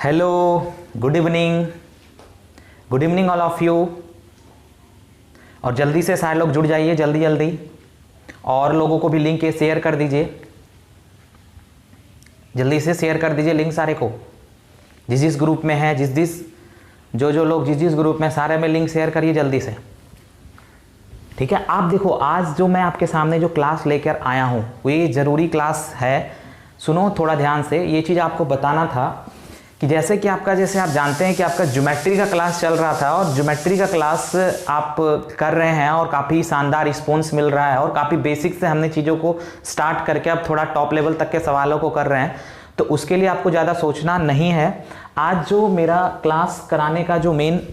Hello, good evening, good evening all of you. और जल्दी से सारे लोग जुड़ जाइए, जल्दी जल्दी, और लोगों को भी लिंक ये शेयर कर दीजिए, जल्दी से शेयर कर दीजिए लिंक सारे को, जिस जिस ग्रुप में है, जो लोग जिस ग्रुप में, सारे में लिंक शेयर करिए जल्दी से, ठीक है। आप देखो, आज जो मैं आपके सामने जो क्लास लेकर आया हूँ वो ये ज़रूरी क्लास है। सुनो थोड़ा ध्यान से, ये चीज़ आपको बताना था कि जैसे कि जैसे आप जानते हैं कि आपका ज्योमेट्री का क्लास चल रहा था और ज्योमेट्री का क्लास आप कर रहे हैं और काफ़ी शानदार रिस्पॉन्स मिल रहा है और काफ़ी बेसिक से हमने चीज़ों को स्टार्ट करके अब थोड़ा टॉप लेवल तक के सवालों को कर रहे हैं, तो उसके लिए आपको ज़्यादा सोचना नहीं है। आज जो मेरा क्लास कराने का जो मेन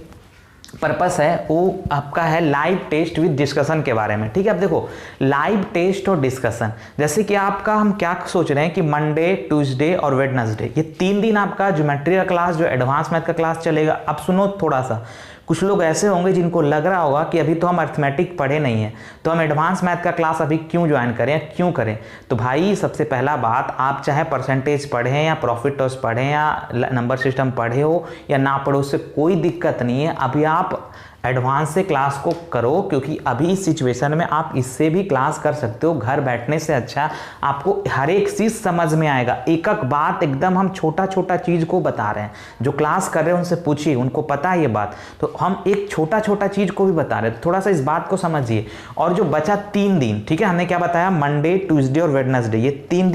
पर्पस है वो आपका है लाइव टेस्ट विद डिस्कशन के बारे में, ठीक है। अब देखो, लाइव टेस्ट और डिस्कशन, जैसे कि आपका हम क्या सोच रहे हैं कि मंडे, ट्यूसडे और वेडनेसडे, ये 3 दिन आपका ज्योमेट्री का क्लास, जो एडवांस मैथ का क्लास चलेगा। अब सुनो थोड़ा सा, कुछ लोग ऐसे होंगे जिनको लग रहा होगा कि अभी तो हम अर्थमेटिक पढ़े नहीं है, तो हम एडवांस मैथ का क्लास अभी क्यों ज्वाइन करें, क्यों करें। तो भाई सबसे पहला बात, आप चाहे परसेंटेज पढ़ें या प्रॉफिट लॉस पढ़ें या नंबर सिस्टम पढ़े हो या ना पढ़ो, उससे कोई दिक्कत नहीं है। अभी आप एडवांस से क्लास को करो, क्योंकि अभी इस सिचुएशन में आप इससे भी क्लास कर सकते हो। घर बैठने से अच्छा आपको हर एक चीज़ समझ में आएगा, एक एक बात एकदम हम छोटा छोटा चीज़ को बता रहे हैं। जो क्लास कर रहे हैं उनसे पूछिए, उनको पता है ये बात, तो हम एक छोटा छोटा चीज़ को भी बता रहे हैं। थोड़ा सा इस बात को समझिए। और जो बचा 3 दिन, ठीक है, हमने क्या बताया, मंडे, ट्यूसडे और वेडनेसडे, ये 3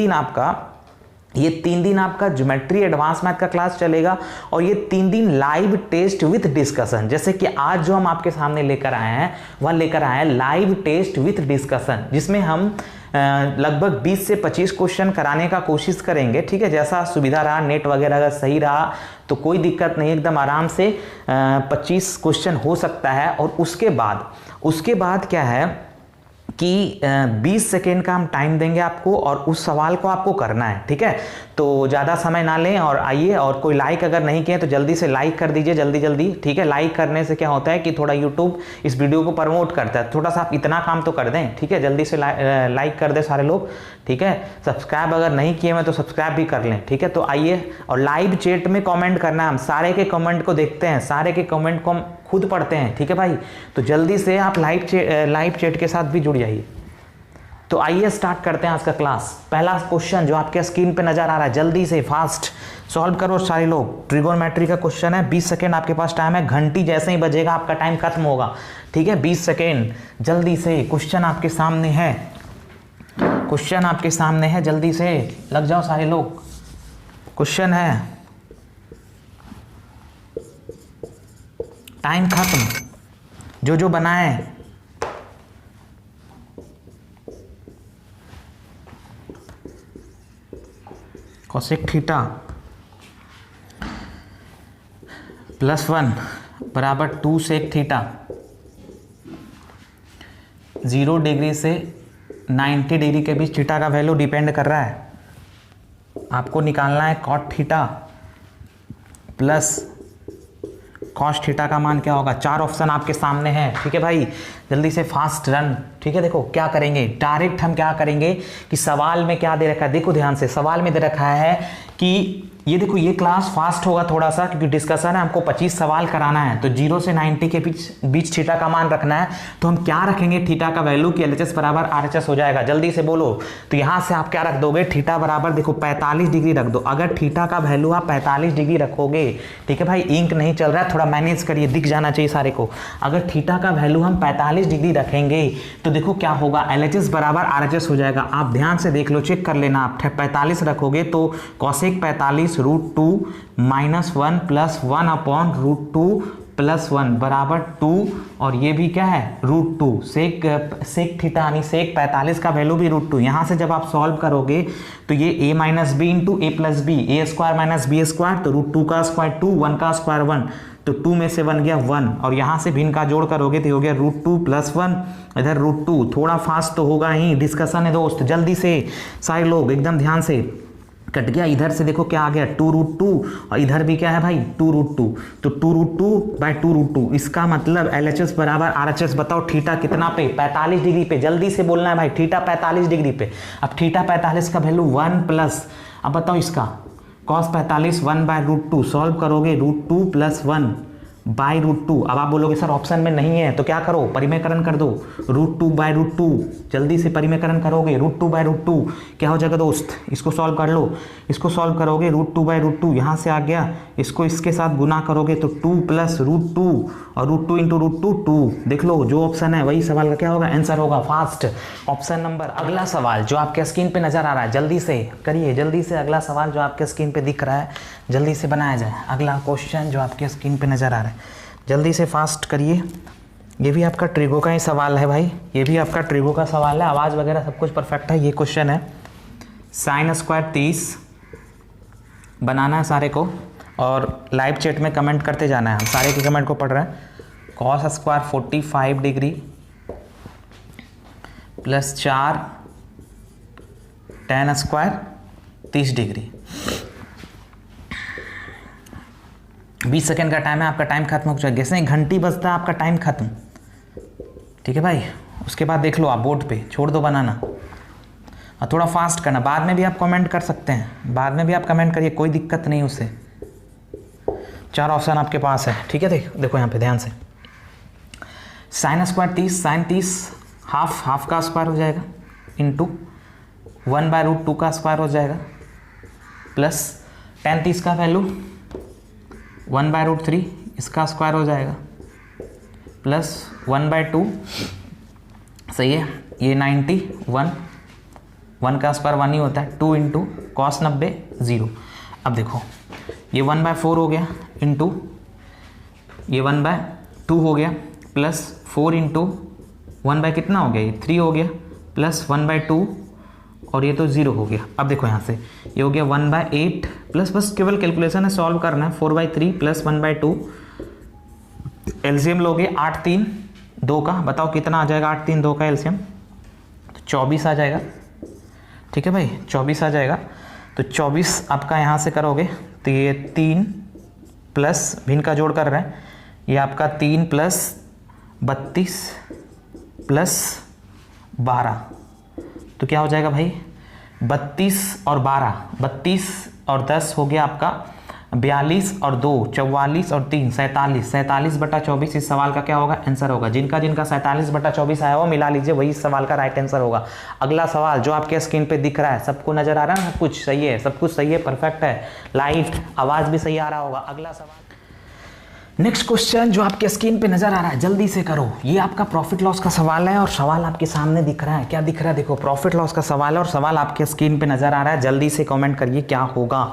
दिन आपका ज्योमेट्री एडवांस मैथ का क्लास चलेगा और ये 3 दिन लाइव टेस्ट विथ डिस्कशन। जैसे कि आज जो हम आपके सामने लेकर आए हैं वह लेकर आए हैं लाइव टेस्ट विथ डिस्कशन, जिसमें हम लगभग 20 से 25 क्वेश्चन कराने का कोशिश करेंगे, ठीक है। जैसा सुविधा रहा, नेट वगैरह अगर सही रहा तो कोई दिक्कत नहीं, एकदम आराम से 25 क्वेश्चन हो सकता है। और उसके बाद क्या है कि 20 सेकेंड का हम टाइम देंगे आपको और उस सवाल को आपको करना है, ठीक है। तो ज़्यादा समय ना लें और आइए। और कोई लाइक अगर नहीं किए तो जल्दी से लाइक कर दीजिए, जल्दी जल्दी, ठीक है। लाइक करने से क्या होता है कि थोड़ा यूट्यूब इस वीडियो को प्रमोट करता है, थोड़ा सा आप इतना काम तो कर दें, ठीक है। जल्दी से लाइक कर दें सारे लोग, ठीक है। सब्सक्राइब अगर नहीं किए हैं तो सब्सक्राइब भी कर लें, ठीक है। तो आइए, और लाइव चैट में कमेंट करना है, हम सारे के कमेंट को देखते हैं, सारे के कमेंट को हम खुद पढ़ते हैं, ठीक है भाई। तो जल्दी से आप लाइव चैट के साथ भी जुड़ जाइए। तो आइए स्टार्ट करते हैं आज का क्लास। पहला क्वेश्चन जो आपके स्क्रीन पे नजर आ रहा है, जल्दी से फास्ट सॉल्व करो सारे लोग। ट्रिगोनोमेट्री का क्वेश्चन है, 20 सेकेंड आपके पास टाइम है, घंटी जैसे ही बजेगा आपका टाइम खत्म होगा, ठीक है। 20 सेकेंड, जल्दी से। क्वेश्चन आपके सामने है, जल्दी से लग जाओ सारे लोग। क्वेश्चन है, टाइम खत्म, जो बनाए। कोसेक थीटा +1 बराबर 2 सेक थीटा, 0 डिग्री से 90 डिग्री के बीच थीटा का वैल्यू डिपेंड कर रहा है। आपको निकालना है cot theta plus cos theta का मान क्या होगा। 4 ऑप्शन आपके सामने हैं, ठीक है भाई। जल्दी से फास्ट रन, ठीक है। देखो क्या करेंगे, डायरेक्ट हम क्या करेंगे कि सवाल में क्या दे रखा है, देखो ध्यान से। सवाल में दे रखा है कि ये देखो, ये क्लास फास्ट होगा थोड़ा सा क्योंकि डिस्कशन है, हमको 25 सवाल कराना है। तो 0 से 90 के बीच थीटा का मान रखना है। तो हम क्या रखेंगे, थीटा का वैल्यू कि LHS बराबर RHS हो जाएगा। जल्दी से बोलो। तो यहाँ से आप क्या रख दोगे, थीटा बराबर देखो 45 डिग्री रख दो। अगर थीटा का वैल्यू आप 45 डिग्री रखोगे, ठीक है भाई, इंक नहीं चल रहा है, थोड़ा मैनेज करिए, दिख जाना चाहिए सारे को। अगर थीटा का वैल्यू हम 45 डिग्री रखेंगे तो देखो क्या होगा, LHS बराबर RHS हो जाएगा। आप ध्यान से देख लो, चेक कर लेना। आप 45 रखोगे तो कॉसेक 45 √2 -1 + 1 अपॉन √2 + 1 बराबर 2, और ये भी क्या है √2 सेक थीटा, यानी सेक 45 का वैल्यू भी √2। यहाँ से जब आप सॉल्व करोगे तो ये a - b × a + b, a² - b², तो √2 का स्क्वायर 2, 1 का स्क्वायर 1, तो 2 में से 1 गया 1, और यहाँ से भी इनका जोड़ करोगे तो हो गया √2 + 1, इधर √2। थोड़ा फास्ट तो होगा ही, डिस्कशन है दोस्त, जल्दी से सारे लोग एकदम ध्यान से। कट गया, इधर से देखो क्या आ गया 2√2, और इधर भी क्या है भाई 2√2, तो 2√2/2√2। इसका मतलब LHS बराबर RHS। बताओ थीटा कितना पे, 45 डिग्री पे। जल्दी से बोलना है भाई, थीटा 45 डिग्री पे। अब थीटा 45 का वैल्यू 1 प्लस, अब बताओ इसका cos 45 1/√2 सॉल्व करोगे √2 + 1/√2। अब आप बोलोगे सर ऑप्शन में नहीं है तो क्या करो, परिमेयकरण कर दो, √2/√2। जल्दी से परिमेयकरण करोगे, √2/√2 क्या हो जाएगा दोस्त, इसको सॉल्व कर लो, इसको सॉल्व करोगे √2/√2 यहाँ से आ गया, इसको इसके साथ गुना करोगे तो 2 + √2 और √2 × √2 2। देख लो जो ऑप्शन है वही सवाल का क्या होगा, आंसर होगा। Fast option number. अगला सवाल जो आपके स्क्रीन पे नजर आ रहा है, जल्दी से करिए, जल्दी से अगला सवाल जो आपके स्क्रीन पे दिख रहा है जल्दी से बनाया जाए। अगला क्वेश्चन जो आपके स्क्रीन पे नजर आ रहा है जल्दी से फास्ट करिए। ये भी आपका ट्रिगो का ही सवाल है भाई, ये भी आपका ट्रिगो का सवाल है, आवाज़ वगैरह सब कुछ परफेक्ट है। ये क्वेश्चन है sin² 30 बनाना है सारे को, और लाइव चैट में कमेंट करते जाना है, हम सारे के कमेंट को पढ़ रहे हैं। cos² 45 degree + 4 tan² 30 degree. 20 second का टाइम है, आपका टाइम खत्म हो जाएगा। जैसे घंटी बजता है आपका टाइम खत्म, ठीक है भाई। उसके बाद देख लो आप बोर्ड पे, छोड़ दो बनाना और थोड़ा फास्ट करना। बाद में भी आप कमेंट कर सकते हैं, बाद में भी आप कमेंट करिए, कोई दिक्कत नहीं उससे। 4 ऑप्शन आपके पास है, ठीक है। देखो यहाँ पे ध्यान से, sin² 30, sin 30 हाफ का स्क्वायर हो जाएगा, इंटू 1/√2 का स्क्वायर हो जाएगा, प्लस tan 30 का वैल्यू 1/√3 इसका स्क्वायर हो जाएगा, प्लस 1/2 सही है। ये 90 1 का स्क्वायर 1 ही होता है, 2 × cos 90 0। अब देखो ये 1/4 हो गया, इंटू ये 1/2 हो गया, प्लस 4 × 1 कितना हो गया, ये 3 हो गया, प्लस 1/2 और ये तो 0 हो गया। अब देखो यहाँ से ये हो गया 1/8 प्लस, बस केवल कैलकुलेशन है, सॉल्व करना है। 4/3 प्लस 1/2, एलसीएम लोगे 8 3 2 का, बताओ कितना आ जाएगा 8 3 2 का एलसीएम, तो 24 आ जाएगा, ठीक है भाई 24 आ जाएगा। तो 24 आपका यहाँ से करोगे तो ये 3 प्लस भिन्न का जोड़ कर रहे हैं, ये आपका 3 + 32 + 12, तो क्या हो जाएगा भाई 32 और 12, 32 और 10 हो गया आपका 42 और 2 44 और 3 47, 47/24 इस सवाल का क्या होगा, आंसर होगा। जिनका 47/24 आया हो मिला लीजिए, वही इस सवाल का राइट आंसर होगा। अगला सवाल जो आपके स्क्रीन पे दिख रहा है, सबको नजर आ रहा है, सब कुछ सही है, सब कुछ सही है, परफेक्ट है, लाइट आवाज भी सही आ रहा होगा। अगला सवाल, नेक्स्ट क्वेश्चन जो आपके स्क्रीन पे नजर आ रहा है जल्दी से करो। ये आपका प्रॉफिट लॉस का सवाल है और सवाल आपके सामने दिख रहा है, क्या दिख रहा है, देखो प्रॉफिट लॉस का सवाल है और सवाल आपके स्क्रीन पे नजर आ रहा है। जल्दी से कमेंट करिए क्या होगा,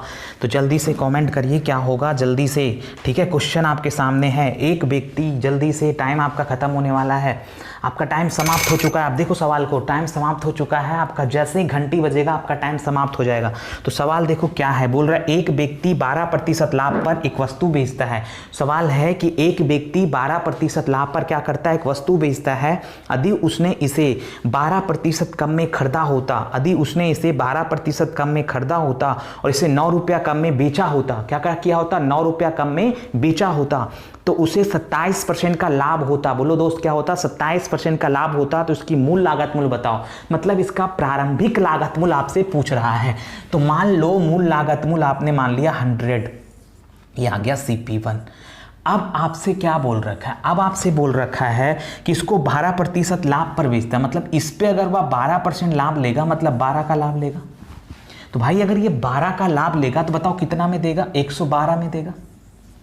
तो जल्दी से कमेंट करिए क्या होगा, जल्दी से, ठीक है। क्वेश्चन आपके सामने है, एक व्यक्ति, जल्दी से, टाइम आपका खत्म होने वाला है, आपका टाइम समाप्त हो चुका है। आप देखो सवाल को, टाइम समाप्त हो चुका है आपका, जैसे ही घंटी बजेगा आपका टाइम समाप्त हो जाएगा। तो सवाल देखो क्या है, बोल रहा है एक व्यक्ति 12% लाभ पर एक वस्तु बेचता है। सवाल है कि एक व्यक्ति 12% लाभ पर क्या करता है, एक वस्तु बेचता है। यदि उसने इसे 12% कम में खरीदा होता, यदि उसने इसे 12% कम में खरीदा होता और इसे 9 रुपया कम में बेचा होता, क्या क्या किया होता, 9 रुपया कम में बेचा होता, तो उसे 27% का लाभ होता। बोलो दोस्त क्या होता, 27% का लाभ होता। तो इसकी मूल लागत मूल्य बताओ, मतलब इसका प्रारंभिक लागत मूल्य आपसे पूछ रहा है। तो मान लो मूल लागत मूल्य आपने मान लिया 100, ये आ गया CP1। अब आपसे क्या बोल रखा है, अब आपसे बोल रखा है कि इसको 12% लाभ पर बेचता है, मतलब इस पे अगर वह 12% लाभ लेगा, मतलब 12 का लाभ लेगा। तो भाई अगर ये 12 का लाभ लेगा तो बताओ कितना में देगा, 112 में देगा।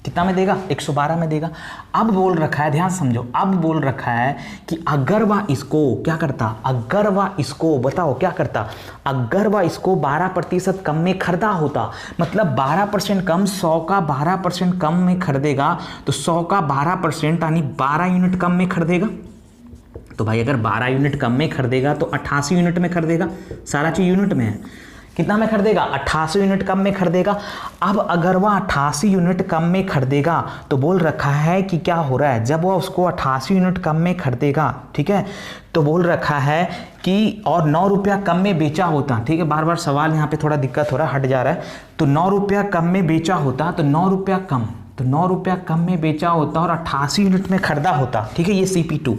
कितना में देगा, 112 में देगा। अब बोल रखा है, ध्यान समझो, अब बोल रखा है कि अगर वह इसको क्या करता, अगर वह इसको बताओ क्या करता, अगर वह इसको 12% कम में खरीदा होता, मतलब 12% कम, 100 का 12% कम में खरीदेगा, तो 100 का 12% यानी 12 यूनिट कम में खरीदेगा। तो भाई अगर 12 यूनिट कम में खरीदेगा तो 88 यूनिट में खरीदेगा, सारा चीज यूनिट में है। कितना में खरीदेगा, 88 यूनिट कम में खरीदेगा। अब अगर वह 88 यूनिट कम में खरीदेगा तो बोल रखा है कि क्या हो रहा है, जब वह उसको 88 यूनिट कम में खरीदेगा, ठीक है, तो बोल रखा है कि और 9 रुपया कम में बेचा होता, ठीक है, बार बार सवाल यहाँ पे थोड़ा दिक्कत हो रहा है, हट जा रहा है। तो 9 रुपया कम में बेचा होता, तो 9 रुपया कम, तो 9 रुपया कम में बेचा होता और 88 यूनिट में खरीदा होता, ठीक है, ये CP2,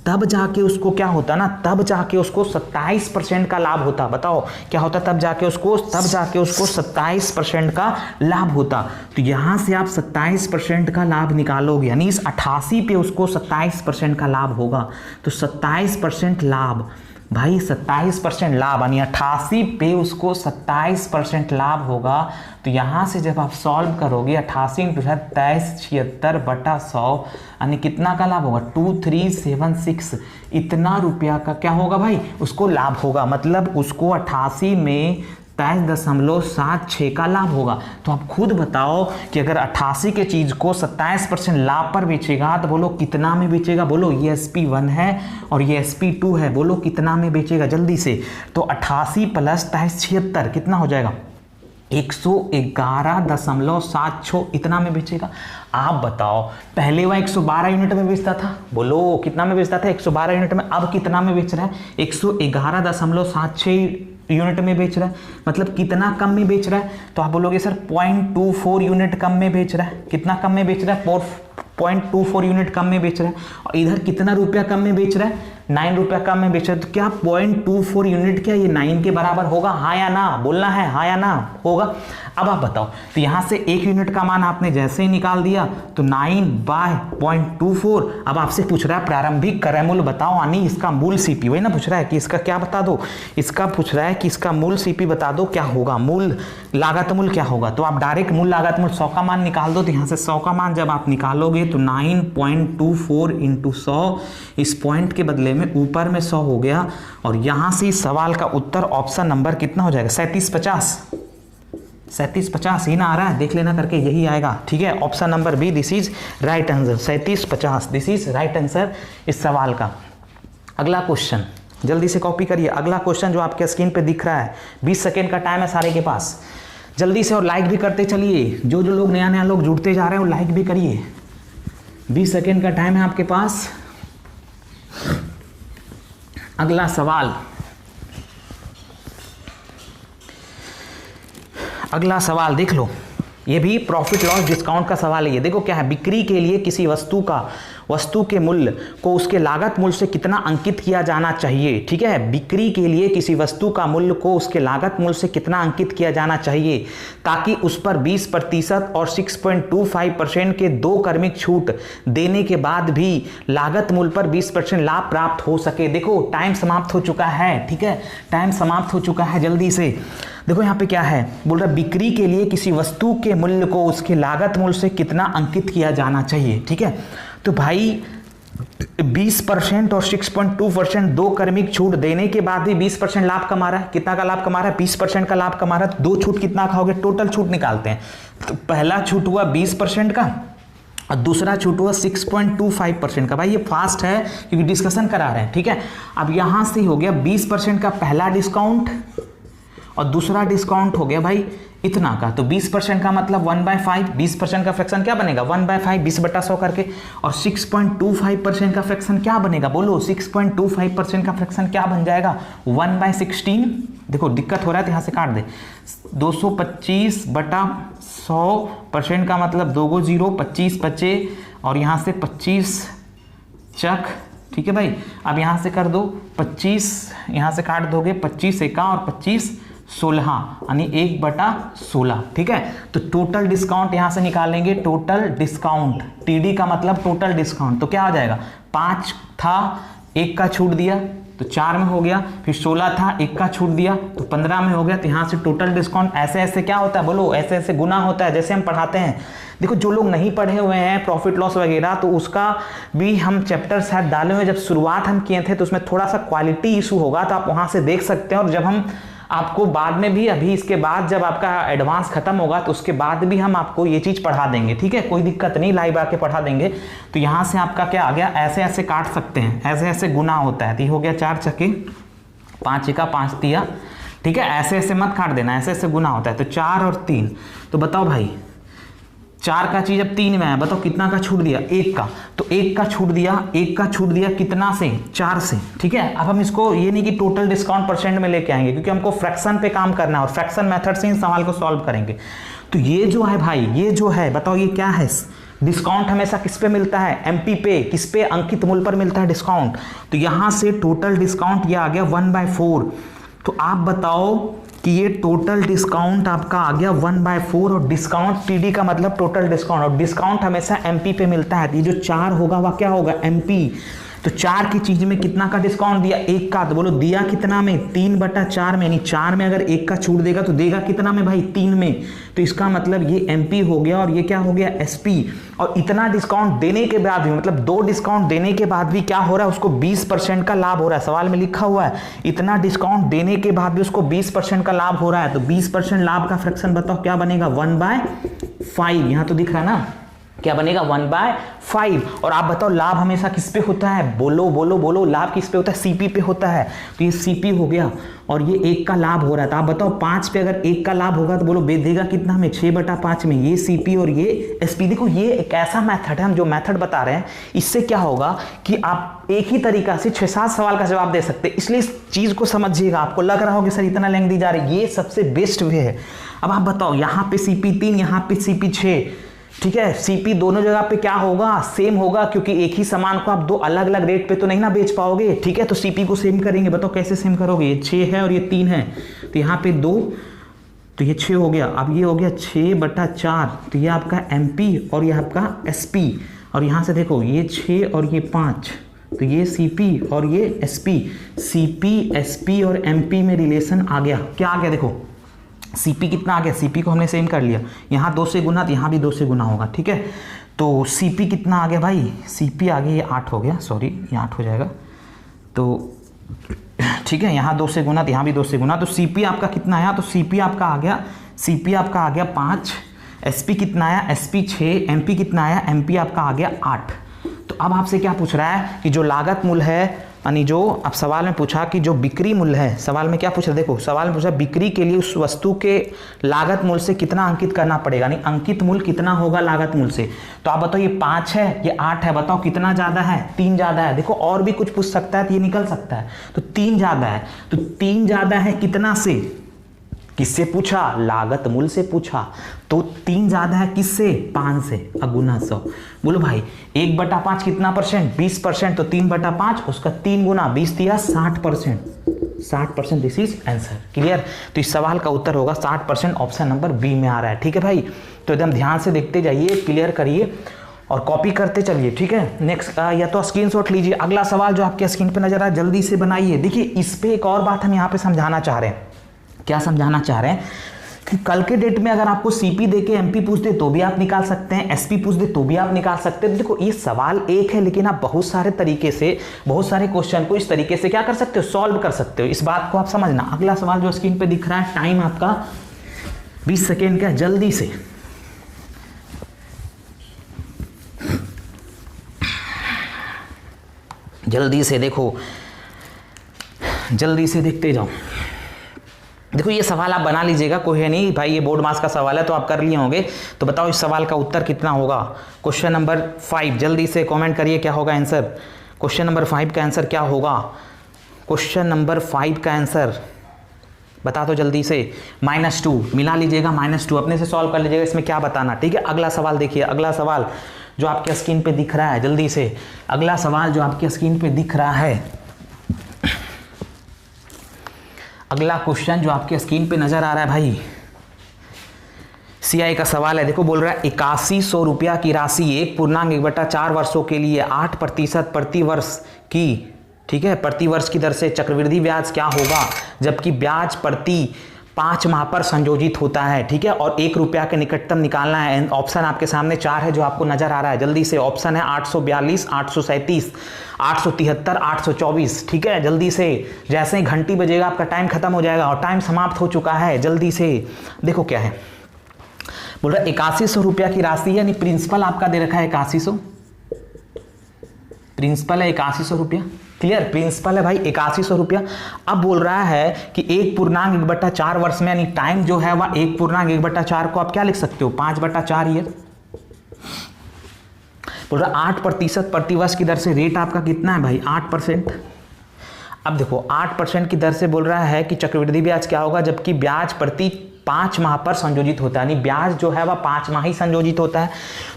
तब जाके उसको क्या होता ना, तब जाके उसको 27% का लाभ होता। बताओ क्या होता तब जाके उसको 27% का लाभ होता। तो यहां से आप 27% का लाभ निकालोगे, यानी इस 88 पे उसको 27% का लाभ होगा। तो 27% लाभ भाई, 27% लाभ, यानी 88 पे उसको 27% लाभ होगा। तो यहाँ से जब आप सॉल्व करोगे 88 × 2376/100, यानी कितना का लाभ होगा 2376। इतना रुपया का क्या होगा भाई, उसको लाभ होगा। मतलब उसको 88 में 23.76 का लाभ होगा। तो आप खुद बताओ कि अगर 88 के चीज को 27% लाभ पर बेचेगा तो बोलो कितना में बेचेगा। बोलो ये SP1 है और ये SP2 है, बोलो कितना में बेचेगा जल्दी से। तो 88 + 2376 कितना हो जाएगा 111.76, इतना में बेचेगा। आप बताओ पहले वह 112 यूनिट में बेचता था, बोलो कितना में बेचता था 112 यूनिट में, अब कितना में बेच रहा है 111.76 यूनिट में बेच रहा है। मतलब कितना कम में बेच रहा है। तो आप बोलोगे सर 0.24 यूनिट कम में बेच रहा है। कितना कम में बेच रहा है 0.24 यूनिट कम में बेच रहा है। और इधर कितना रुपया कम में बेच रहा है 9 रुपया कम में बेच रहा है। तो क्या 0.24 यूनिट क्या ये 9 के बराबर होगा, हाँ या ना, बोलना है हाँ या ना होगा। अब आप बताओ, तो यहाँ से 1 यूनिट का मान आपने जैसे ही निकाल दिया तो 9/0.24। अब आपसे पूछ रहा है प्रारंभिक क्रय मूल्य बताओ, यानी इसका मूल CP, वही ना पूछ रहा है कि इसका क्या बता दो, इसका पूछ रहा है कि इसका मूल CP बता दो क्या होगा, मूल लागत मूल्य क्या होगा। तो आप डायरेक्ट मूल लागत मूल्य 100 का मान निकाल दो। तो यहाँ से 100 का मान जब आप निकालोगे तो 9.24 × 100, इस पॉइंट के बदले में ऊपर में 100 हो गया। और यहाँ से इस सवाल का उत्तर ऑप्शन नंबर कितना हो जाएगा 3750 ही ना आ रहा है, देख लेना करके यही आएगा। ठीक है, option number B this is right answer 3750, this is right answer इस सवाल का। अगला क्वेश्चन जल्दी से कॉपी करिए। अगला क्वेश्चन जो आपके स्क्रीन पे दिख रहा है, 20 सेकेंड का टाइम है सारे के पास, जल्दी से। और लाइक भी करते चलिए, जो जो लोग नया लोग जुड़ते जा रहे हैं वो लाइक भी करिए। 20 सेकेंड का टाइम है आपके पास। अगला सवाल, अगला सवाल देख लो, ये भी प्रॉफिट लॉस डिस्काउंट का सवाल है। ये देखो क्या है, बिक्री के लिए किसी वस्तु के मूल्य को उसके लागत मूल्य से कितना अंकित किया जाना चाहिए। ठीक है, बिक्री के लिए किसी वस्तु का मूल्य को उसके लागत मूल्य से कितना अंकित किया जाना चाहिए ताकि उस पर 20% और 6.25% के 2 क्रमिक छूट देने के बाद भी लागत मूल्य पर 20% लाभ प्राप्त हो सके। देखो टाइम समाप्त हो चुका है। ठीक है, टाइम समाप्त हो चुका है, जल्दी से देखो यहाँ पे क्या है, बोल रहा बिक्री के लिए किसी वस्तु के मूल्य को उसके लागत मूल्य से कितना अंकित किया जाना चाहिए। ठीक है, तो भाई 20% और 6.2% 2 क्रमिक छूट देने के बाद भी 20% लाभ कमा रहा है। कितना का लाभ कमा रहा है 20% का लाभ कमा रहा है। 2 छूट कितना खाओगे, टोटल छूट निकालते हैं। तो पहला छूट हुआ 20% का और दूसरा छूट हुआ 6.25% का। भाई ये फास्ट है क्योंकि डिस्कशन करा रहे हैं। ठीक है, अब यहां से हो गया 20% का पहला डिस्काउंट और दूसरा डिस्काउंट हो गया भाई इतना का। तो 20% का मतलब 1/5, 20% का फ्रैक्शन क्या बनेगा 1/5, 20/100 करके। और 6.25% का फ्रैक्शन क्या बनेगा, बोलो 6.25% का फ्रैक्शन क्या बन जाएगा 1/16। देखो दिक्कत हो रहा है तो यहाँ से काट दे। 225/100% का मतलब 2 को 0, 25 बचे और यहाँ से 25 चक। ठीक है भाई, अब यहाँ से कर दो 25, यहाँ से काट दोगे 25 एका और 25 16, यानी 1/16। ठीक है, तो टोटल डिस्काउंट यहां से निकालेंगे। टोटल डिस्काउंट, TD का मतलब टोटल डिस्काउंट, तो क्या हो जाएगा 5 था, 1 का छूट दिया तो 4 में हो गया, फिर 16 था, 1 का छूट दिया तो 15 में हो गया। तो यहाँ से टोटल डिस्काउंट ऐसे ऐसे क्या होता है, बोलो ऐसे ऐसे गुना होता है जैसे हम पढ़ाते हैं। देखो जो लोग नहीं पढ़े हुए हैं प्रॉफिट लॉस वगैरह, तो उसका भी हम चैप्टर शायद डाले हुए, जब शुरुआत हम किए थे तो उसमें थोड़ा सा क्वालिटी इशू होगा, तो आप वहाँ से देख सकते हैं। और जब हम आपको बाद में भी, अभी इसके बाद जब आपका एडवांस खत्म होगा तो उसके बाद भी हम आपको ये चीज़ पढ़ा देंगे। ठीक है, कोई दिक्कत नहीं, लाइव आके पढ़ा देंगे। तो यहाँ से आपका क्या आ गया, ऐसे ऐसे काट सकते हैं, ऐसे ऐसे गुना होता है। तो ये हो गया 4 चके 5 एका 5 दिया। ठीक है, ऐसे ऐसे मत काट देना, ऐसे ऐसे गुना होता है। तो 4 और 3, तो बताओ भाई 4 का चीज अब 3 में आया, बताओ कितना का छूट दिया 1 का। तो 1 का छूट दिया, 1 का छूट दिया कितना से 4 से। ठीक है, अब हम इसको ये नहीं कि टोटल डिस्काउंट परसेंट में लेके आएंगे क्योंकि हमको फ्रैक्शन पे काम करना है और फ्रैक्शन मेथड से इन सवाल को सॉल्व करेंगे। तो ये जो है भाई, ये जो है बताओ ये क्या है, डिस्काउंट हमेशा किस पे मिलता है, एमपी पे, किस पे, अंकित मूल्य पर मिलता है डिस्काउंट। तो यहां से टोटल डिस्काउंट ये आ गया 1/4। तो आप बताओ कि ये टोटल डिस्काउंट आपका आ गया 1/4, और डिस्काउंट टीडी का मतलब टोटल डिस्काउंट, और डिस्काउंट हमेशा एमपी पे मिलता है। ये जो 4 होगा वह क्या होगा, एमपी। तो 4 की चीज में कितना का डिस्काउंट दिया, 1 का। तो बोलो दिया कितना में, 3/4 में, यानी 4 में अगर 1 का छूट देगा तो देगा कितना में भाई, 3 में। तो इसका मतलब ये एमपी हो गया और ये क्या हो गया, एसपी। और इतना डिस्काउंट देने के बाद भी, मतलब 2 डिस्काउंट देने के बाद भी क्या हो रहा है, उसको 20% का लाभ हो रहा है। सवाल में लिखा हुआ है इतना डिस्काउंट देने के बाद भी उसको 20% का लाभ हो रहा है। तो 20% लाभ का फ्रैक्शन बताओ क्या बनेगा, 1/5। यहां तो दिख रहा है ना, क्या बनेगा, 1/5। और आप बताओ लाभ हमेशा किस पे होता है, बोलो बोलो बोलो, लाभ किस पे होता है, सीपी पे होता है। तो ये सीपी हो गया और ये 1 का लाभ हो रहा है। तो आप बताओ 5 पे अगर 1 का लाभ होगा तो बोलो देगा कितना में, 6/5 में। ये सीपी और ये एसपी। देखो ये एक ऐसा मेथड है, हम जो मेथड बता रहे हैं इससे क्या होगा कि आप एक ही तरीका से 6-7 सवाल का जवाब दे सकते हैं। इसलिए इस चीज को समझिएगा। आपको लग रहा होगा सर इतना लेंथ दी जा रही है, ये सबसे बेस्ट वे है। अब आप बताओ यहाँ पे सीपी 3, यहाँ पे सीपी 6, ठीक है। सीपी दोनों जगह पे क्या होगा, सेम होगा, क्योंकि एक ही सामान को आप 2 अलग अलग रेट पे तो नहीं ना बेच पाओगे, ठीक है। तो सीपी को सेम करेंगे। बताओ कैसे सेम करोगे, ये 6 है और ये 3 है, तो यहाँ पे 2, तो ये 6 हो गया। अब ये हो गया 6/4, तो ये आपका एमपी और ये आपका एसपी। और यहाँ से देखो ये 6 और ये 5, तो ये सीपी और ये एसपी। सीपी, एसपी और एमपी में रिलेशन आ गया। क्या आ गया, देखो सीपी कितना आ गया, सीपी को हमने सेम कर लिया, यहाँ 2 से गुना तो यहाँ भी 2 से गुना होगा, ठीक है। तो सीपी कितना आ गया भाई, सीपी आ गया, ये 8 हो गया, सॉरी ये 8 हो जाएगा। तो ठीक है, यहाँ 2 से गुना तो यहाँ भी 2 से गुना। तो सीपी आपका कितना आया, तो सीपी आपका आ गया, सीपी आपका आ गया 5। एसपी कितना आया, एसपी 6। एमपी कितना आया, एमपी आपका आ गया 8। तो अब आपसे क्या पूछ रहा है कि जो लागत मूल्य है, यानी जो अब सवाल में पूछा कि जो बिक्री मूल्य है, सवाल में क्या पूछा, देखो सवाल में पूछा बिक्री के लिए उस वस्तु के लागत मूल्य से कितना अंकित करना पड़ेगा, यानी अंकित मूल्य कितना होगा लागत मूल्य से। तो आप बताओ ये 5 है, ये 8 है, बताओ कितना ज्यादा है, 3 ज्यादा है। देखो और भी कुछ पूछ सकता है तो ये निकल सकता है। तो 3 ज्यादा है, तो 3 ज्यादा है कितना से, किससे पूछा, लागत मूल्य से पूछा। तो 3 ज्यादा है किससे, 5 से, अगुना 100। बोलो भाई 1/5 कितना परसेंट, 20%। तो 3/5 उसका 3 गुना 20 दिया 60%, 60%। This is answer, clear. तो इस सवाल का उत्तर होगा 60%, ऑप्शन नंबर बी में आ रहा है, ठीक है भाई। तो एकदम ध्यान से देखते जाइए, क्लियर करिए और कॉपी करते चलिए, ठीक है। नेक्स्ट या तो स्क्रीनशॉट लीजिए। अगला सवाल जो आपके स्क्रीन पे नजर आ रहा है जल्दी से बनाइए। देखिए इस पे एक और बात हम यहाँ पे समझाना चाह रहे हैं। क्या समझाना चाह रहे हैं कि कल के डेट में अगर आपको सीपी देके एमपी पूछ दे तो भी आप निकाल सकते हैं, एसपी पूछ दे तो भी आप निकाल सकते हैं। देखो ये सवाल एक है, लेकिन आप बहुत सारे तरीके से, बहुत सारे क्वेश्चन को इस तरीके से क्या कर सकते हो, सॉल्व कर सकते हो। इस बात को आप समझना। अगला सवाल जो स्क्रीन पे दिख रहा है, टाइम आपका 20 सेकेंड का, जल्दी से जल्दी से देखो, जल्दी से देखते जाओ। देखो ये सवाल आप बना लीजिएगा, कोई है नहीं भाई, ये बोर्ड मास का सवाल है तो आप कर लिए होंगे। तो बताओ इस सवाल का उत्तर कितना होगा। क्वेश्चन नंबर 5, जल्दी से कमेंट करिए क्या होगा आंसर। क्वेश्चन नंबर 5 का आंसर क्या होगा, क्वेश्चन नंबर 5 का आंसर बता दो जल्दी से। -2 मिला लीजिएगा, -2 अपने से सॉल्व कर लीजिएगा, इसमें क्या बताना, ठीक है। अगला सवाल देखिए, अगला सवाल जो आपके स्क्रीन पे दिख रहा है, जल्दी से अगला सवाल जो आपके स्क्रीन पे दिख रहा है, अगला क्वेश्चन जो आपके स्क्रीन पे नजर आ रहा है भाई, सीआई का सवाल है। देखो बोल रहा है 8100 रुपया की राशि 1.1/4 वर्षों के लिए 8% प्रति वर्ष की, ठीक है, प्रति वर्ष की दर से चक्रवृद्धि ब्याज क्या होगा जबकि ब्याज प्रति 5 माह पर संयोजित होता है, ठीक है। और 1 रुपया के निकटतम निकालना है। ऑप्शन आपके सामने 4 है जो आपको नजर आ रहा है, जल्दी से। ऑप्शन है 842, 837, 873, 824, ठीक है। जल्दी से, जैसे ही घंटी बजेगा आपका टाइम खत्म हो जाएगा और टाइम समाप्त हो चुका है। जल्दी से देखो क्या है, बोल रहा है 8100 रुपया की राशि, यानी प्रिंसिपल आपका दे रखा है 8100, प्रिंसिपल है 8100 रुपया, क्लियर। प्रिंसिपल है भाई 8100 रुपया। अब बोल रहा है कि 1.1/4 वर्ष में, यानी टाइम जो है वह 1.1/4 को आप क्या लिख सकते हो, 5/4 ईयर। बोल रहा 8% प्रति वर्ष की दर से रेट आपका कितना है भाई, 8%। अब देखो 8% की दर से बोल रहा है कि चक्रवृद्धि ब्याज क्या होगा जबकि ब्याज प्रति 5 माह पर संयोजित होता है, यानी ब्याज जो है वह 5 माही संयोजित होता है।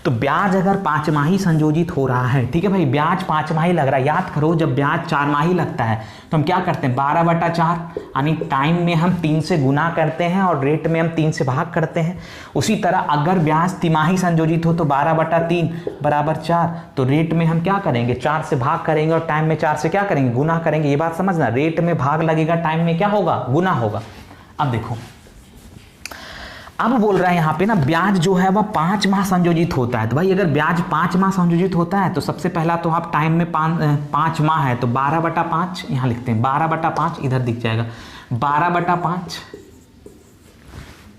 तो ब्याज अगर 5 माही संयोजित हो रहा है, ठीक है भाई, ब्याज 5 माही लग रहा है, याद करो जब ब्याज 4 माही लगता है तो हम क्या करते हैं 12/4, यानी टाइम में हम 3 से गुना करते हैं और रेट में हम 3 से भाग करते हैं। उसी तरह अगर ब्याज तिमाही संयोजित हो तो 12/3 बराबर 4, तो रेट में हम क्या करेंगे 4 से भाग करेंगे और टाइम में 4 से क्या करेंगे गुना करेंगे। ये बात समझना, रेट में भाग लगेगा, टाइम में क्या होगा गुना होगा। अब देखो, अब बोल रहा है यहाँ पे ना ब्याज जो है वह 5 माह संयोजित होता है। तो भाई अगर ब्याज 5 माह संयोजित होता है तो सबसे पहला तो आप टाइम में 5 माह है तो 12/5 यहाँ लिखते हैं, 12/5 इधर दिख जाएगा 12/5,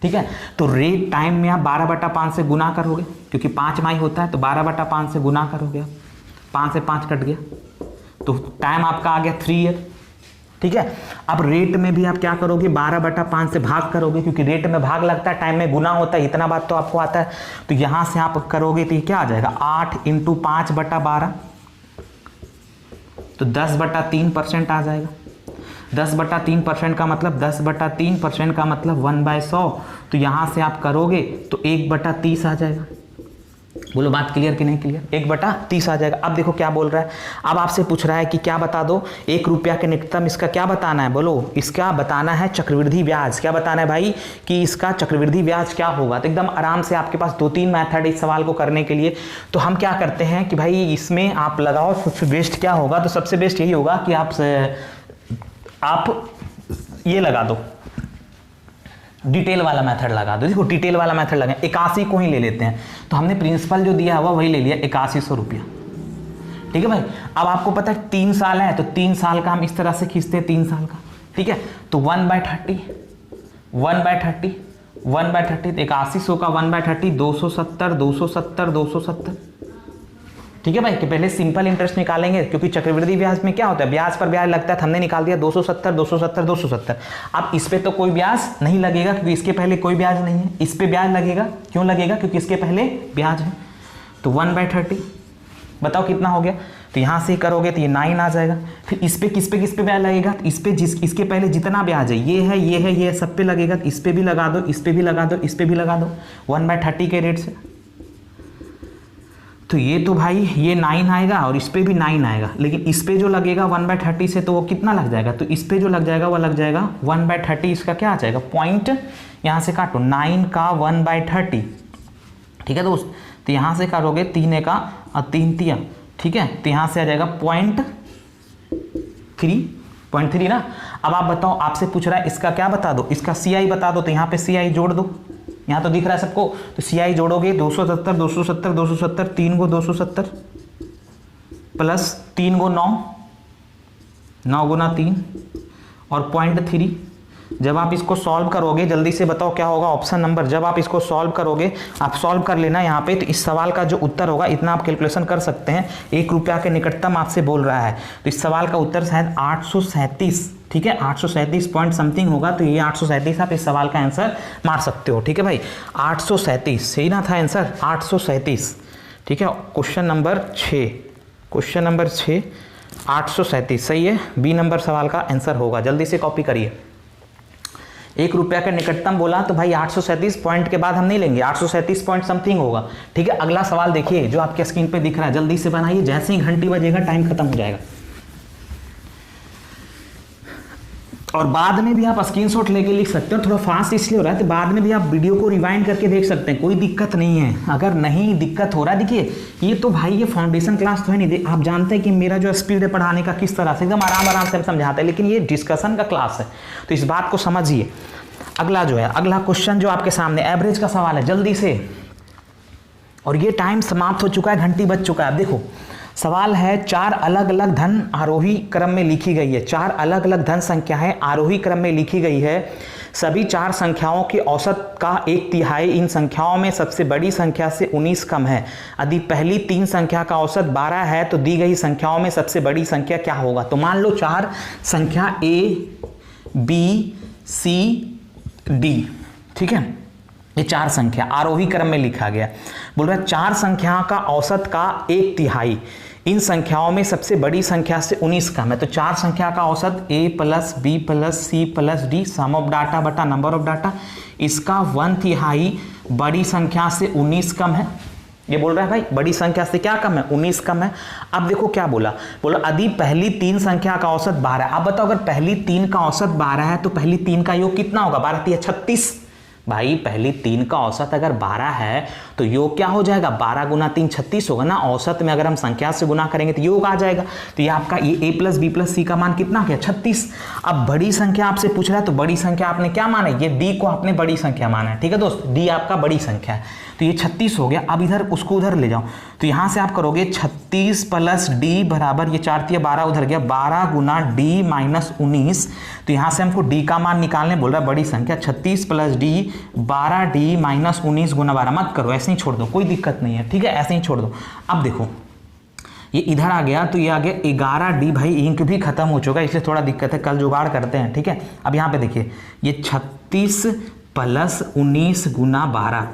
ठीक है। तो रेट टाइम में आप 12/5 से गुना करोगे क्योंकि 5 माह होता है, तो 12/5 से गुना करोगे आप, 5 से 5 कट गया तो टाइम आपका आ गया 3 ईयर, ठीक है। अब रेट में भी आप क्या करोगे 12/5 से भाग करोगे क्योंकि रेट में भाग लगता है, टाइम में गुना होता है, इतना बात तो आपको आता है। तो यहां से आप करोगे तो ये क्या आ जाएगा 8 × 5/12, तो 10/3% आ जाएगा। 10/3% का मतलब 10/3% का मतलब 1/100, तो यहां से आप करोगे तो 1/30 आ जाएगा। बोलो बात क्लियर कि नहीं क्लियर, 1/30 आ जाएगा। अब देखो क्या बोल रहा है, अब आपसे पूछ रहा है कि क्या बता दो 1 रुपया के निकटतम, इसका क्या बताना है, बोलो इसका बताना है चक्रवृद्धि ब्याज। क्या बताना है भाई कि इसका चक्रवृद्धि ब्याज क्या होगा। तो एकदम आराम से आपके पास 2-3 मेथड इस सवाल को करने के लिए। तो हम क्या करते हैं कि भाई इसमें आप लगाओ सबसे बेस्ट क्या होगा, तो सबसे बेस्ट यही होगा कि आप ये लगा दो, डिटेल वाला मेथड लगा दो। देखो डिटेल वाला मेथड लगा, 81 को ही ले लेते हैं, तो हमने प्रिंसिपल जो दिया हुआ वही ले लिया 8100 रुपया, ठीक है भाई। अब आपको पता है 3 साल है तो 3 साल का हम इस तरह से खींचते हैं 3 साल का, ठीक है। तो 1/30 तो 8100 का 1/30 270, ठीक है भाई। कि पहले सिंपल इंटरेस्ट निकालेंगे क्योंकि चक्रवृद्धि ब्याज में क्या होता है ब्याज पर ब्याज लगता है, हमने निकाल दिया 270। अब इस पे तो कोई ब्याज नहीं लगेगा क्योंकि इसके पहले कोई ब्याज नहीं है, इस पे ब्याज लगेगा, क्यों लगेगा क्योंकि इसके पहले ब्याज है। तो 1/30 बताओ कितना हो गया, तो यहां से करोगे तो ये 9 आ जाएगा। फिर इस पे किस पे ब्याज लगेगा, तो इस पे इसके पहले जितना ब्याज है ये सब पे लगेगा, तो इस पे भी लगा दो, इस पे भी लगा दो, इस पे भी लगा दो 1/30 के रेट से। तो ये तो भाई ये 9 आएगा और इस पे भी 9 आएगा, लेकिन इस पे जो लगेगा 1/30 से तो वो कितना लग जाएगा, तो इस पे जो लग जाएगा वो लग जाएगा 1/30, इसका क्या आ जाएगा पॉइंट, यहाँ से काटो 9 का 1/30, ठीक है दोस्त। तो यहाँ से करोगे 3 का और 3 तिया, ठीक है। तो यहाँ से आ जाएगा 0.3 ना। अब आप बताओ, आपसे पूछ रहा है इसका क्या बता दो, इसका CI बता दो, तो यहाँ पे CI जोड़ दो, यहाँ तो दिख रहा है सबको, तो CI जोड़ोगे 270 3 को 270 प्लस 3 को 9 गुना 3 और 0.3। जब आप इसको सॉल्व करोगे जल्दी से बताओ क्या होगा ऑप्शन नंबर, जब आप इसको सॉल्व करोगे, आप सॉल्व कर लेना यहाँ पे, तो इस सवाल का जो उत्तर होगा इतना आप कैलकुलेशन कर सकते हैं। 1 रुपया के निकटतम आपसे बोल रहा है, तो इस सवाल का उत्तर शायद 837, ठीक है 837 पॉइंट समथिंग होगा। तो ये 837 आप इस सवाल का आंसर मार सकते हो, ठीक है भाई। 837 सही ना था आंसर 837, ठीक है। क्वेश्चन नंबर 6 837 सही है, बी नंबर सवाल का आंसर होगा। जल्दी से कॉपी करिए। 1 रुपया का निकटतम बोला तो भाई 837 पॉइंट के बाद हम नहीं लेंगे, 837 पॉइंट समथिंग होगा, ठीक है। अगला सवाल देखिए जो आपके स्क्रीन पे दिख रहा है, जल्दी से बनाइए, जैसे ही घंटी बजेगा टाइम खत्म हो जाएगा। और बाद में भी आप स्क्रीनशॉट लेके लिख सकते हो, थोड़ा फास्ट इसलिए हो रहा है तो बाद में भी आप वीडियो को रिवाइंड करके देख सकते हैं, कोई दिक्कत नहीं है। अगर नहीं दिक्कत हो रहा है, देखिए ये तो भाई ये फाउंडेशन क्लास तो है नहीं, आप जानते हैं कि मेरा जो स्पीड है पढ़ाने का किस तरह से एकदम आराम से हम समझाते हैं, लेकिन ये डिस्कशन का क्लास है तो इस बात को समझिए। अगला जो है, अगला क्वेश्चन जो आपके सामने एवरेज का सवाल है, जल्दी से, और ये टाइम समाप्त हो चुका है, घंटी बज चुका है। अब देखो सवाल है 4 अलग अलग धन आरोही क्रम में लिखी गई है, 4 अलग अलग धन संख्याएं आरोही क्रम में लिखी गई है। सभी 4 संख्याओं के औसत का 1/3 इन संख्याओं में सबसे बड़ी संख्या से 19 कम है। यदि पहली 3 संख्या का औसत 12 है तो दी गई संख्याओं में सबसे बड़ी संख्या क्या होगा। तो मान लो 4 संख्या A B C D, ठीक है, ये 4 संख्या आरोही क्रम में लिखा गया। बोल रहा है 4 संख्या का औसत का 1/3, इन संख्याओं में सबसे बड़ी संख्या से 19 कम है, तो 4 संख्या का औसत a plus B plus C plus D sum of data बटा नंबर ऑफ डाटा, इसका 1/3 बड़ी संख्या से 19 कम है। ये बोल रहा है भाई बड़ी संख्या से क्या कम है, 19 कम है। अब देखो क्या बोला यदि पहली 3 संख्या का औसत 12 है। आप बताओ अगर पहली 3 का औसत 12 है तो पहली 3 का योग कितना होगा, 12 3 36। भाई पहली 3 का औसत अगर 12 है तो योग क्या हो जाएगा, 12 गुना 3 36 होगा ना। औसत में अगर हम संख्या से गुना करेंगे तो योग आ जाएगा। तो ये आपका ये a प्लस बी प्लस सी का मान कितना क्या, 36। अब बड़ी संख्या आपसे पूछ रहा है तो बड़ी संख्या आपने क्या माना है, ये d को आपने बड़ी संख्या माना है। ठीक है दोस्त, d आपका बड़ी संख्या है, तो ये 36 हो गया। अब इधर उसको उधर ले जाओ, तो यहां से आप करोगे 36 प्लस डी बराबर, ये 4 3 12 उधर गया, 12 गुना डी माइनस 19। तो यहां से हमको डी का मान निकालने बोल रहा है बड़ी संख्या, 36 प्लस डी 12 डी माइनस 19 गुना 12। मत करो, ऐसे ही छोड़ दो, कोई दिक्कत नहीं है। ठीक है, ऐसे ही छोड़ दो। अब देखो ये इधर आ गया तो ये आ गया 11 डी। भाई इंक भी खत्म हो चुका है इसलिए थोड़ा दिक्कत है, कल जुगाड़ करते हैं। ठीक है, अब यहाँ पे देखिए ये 36 प्लस 19 गुना 12।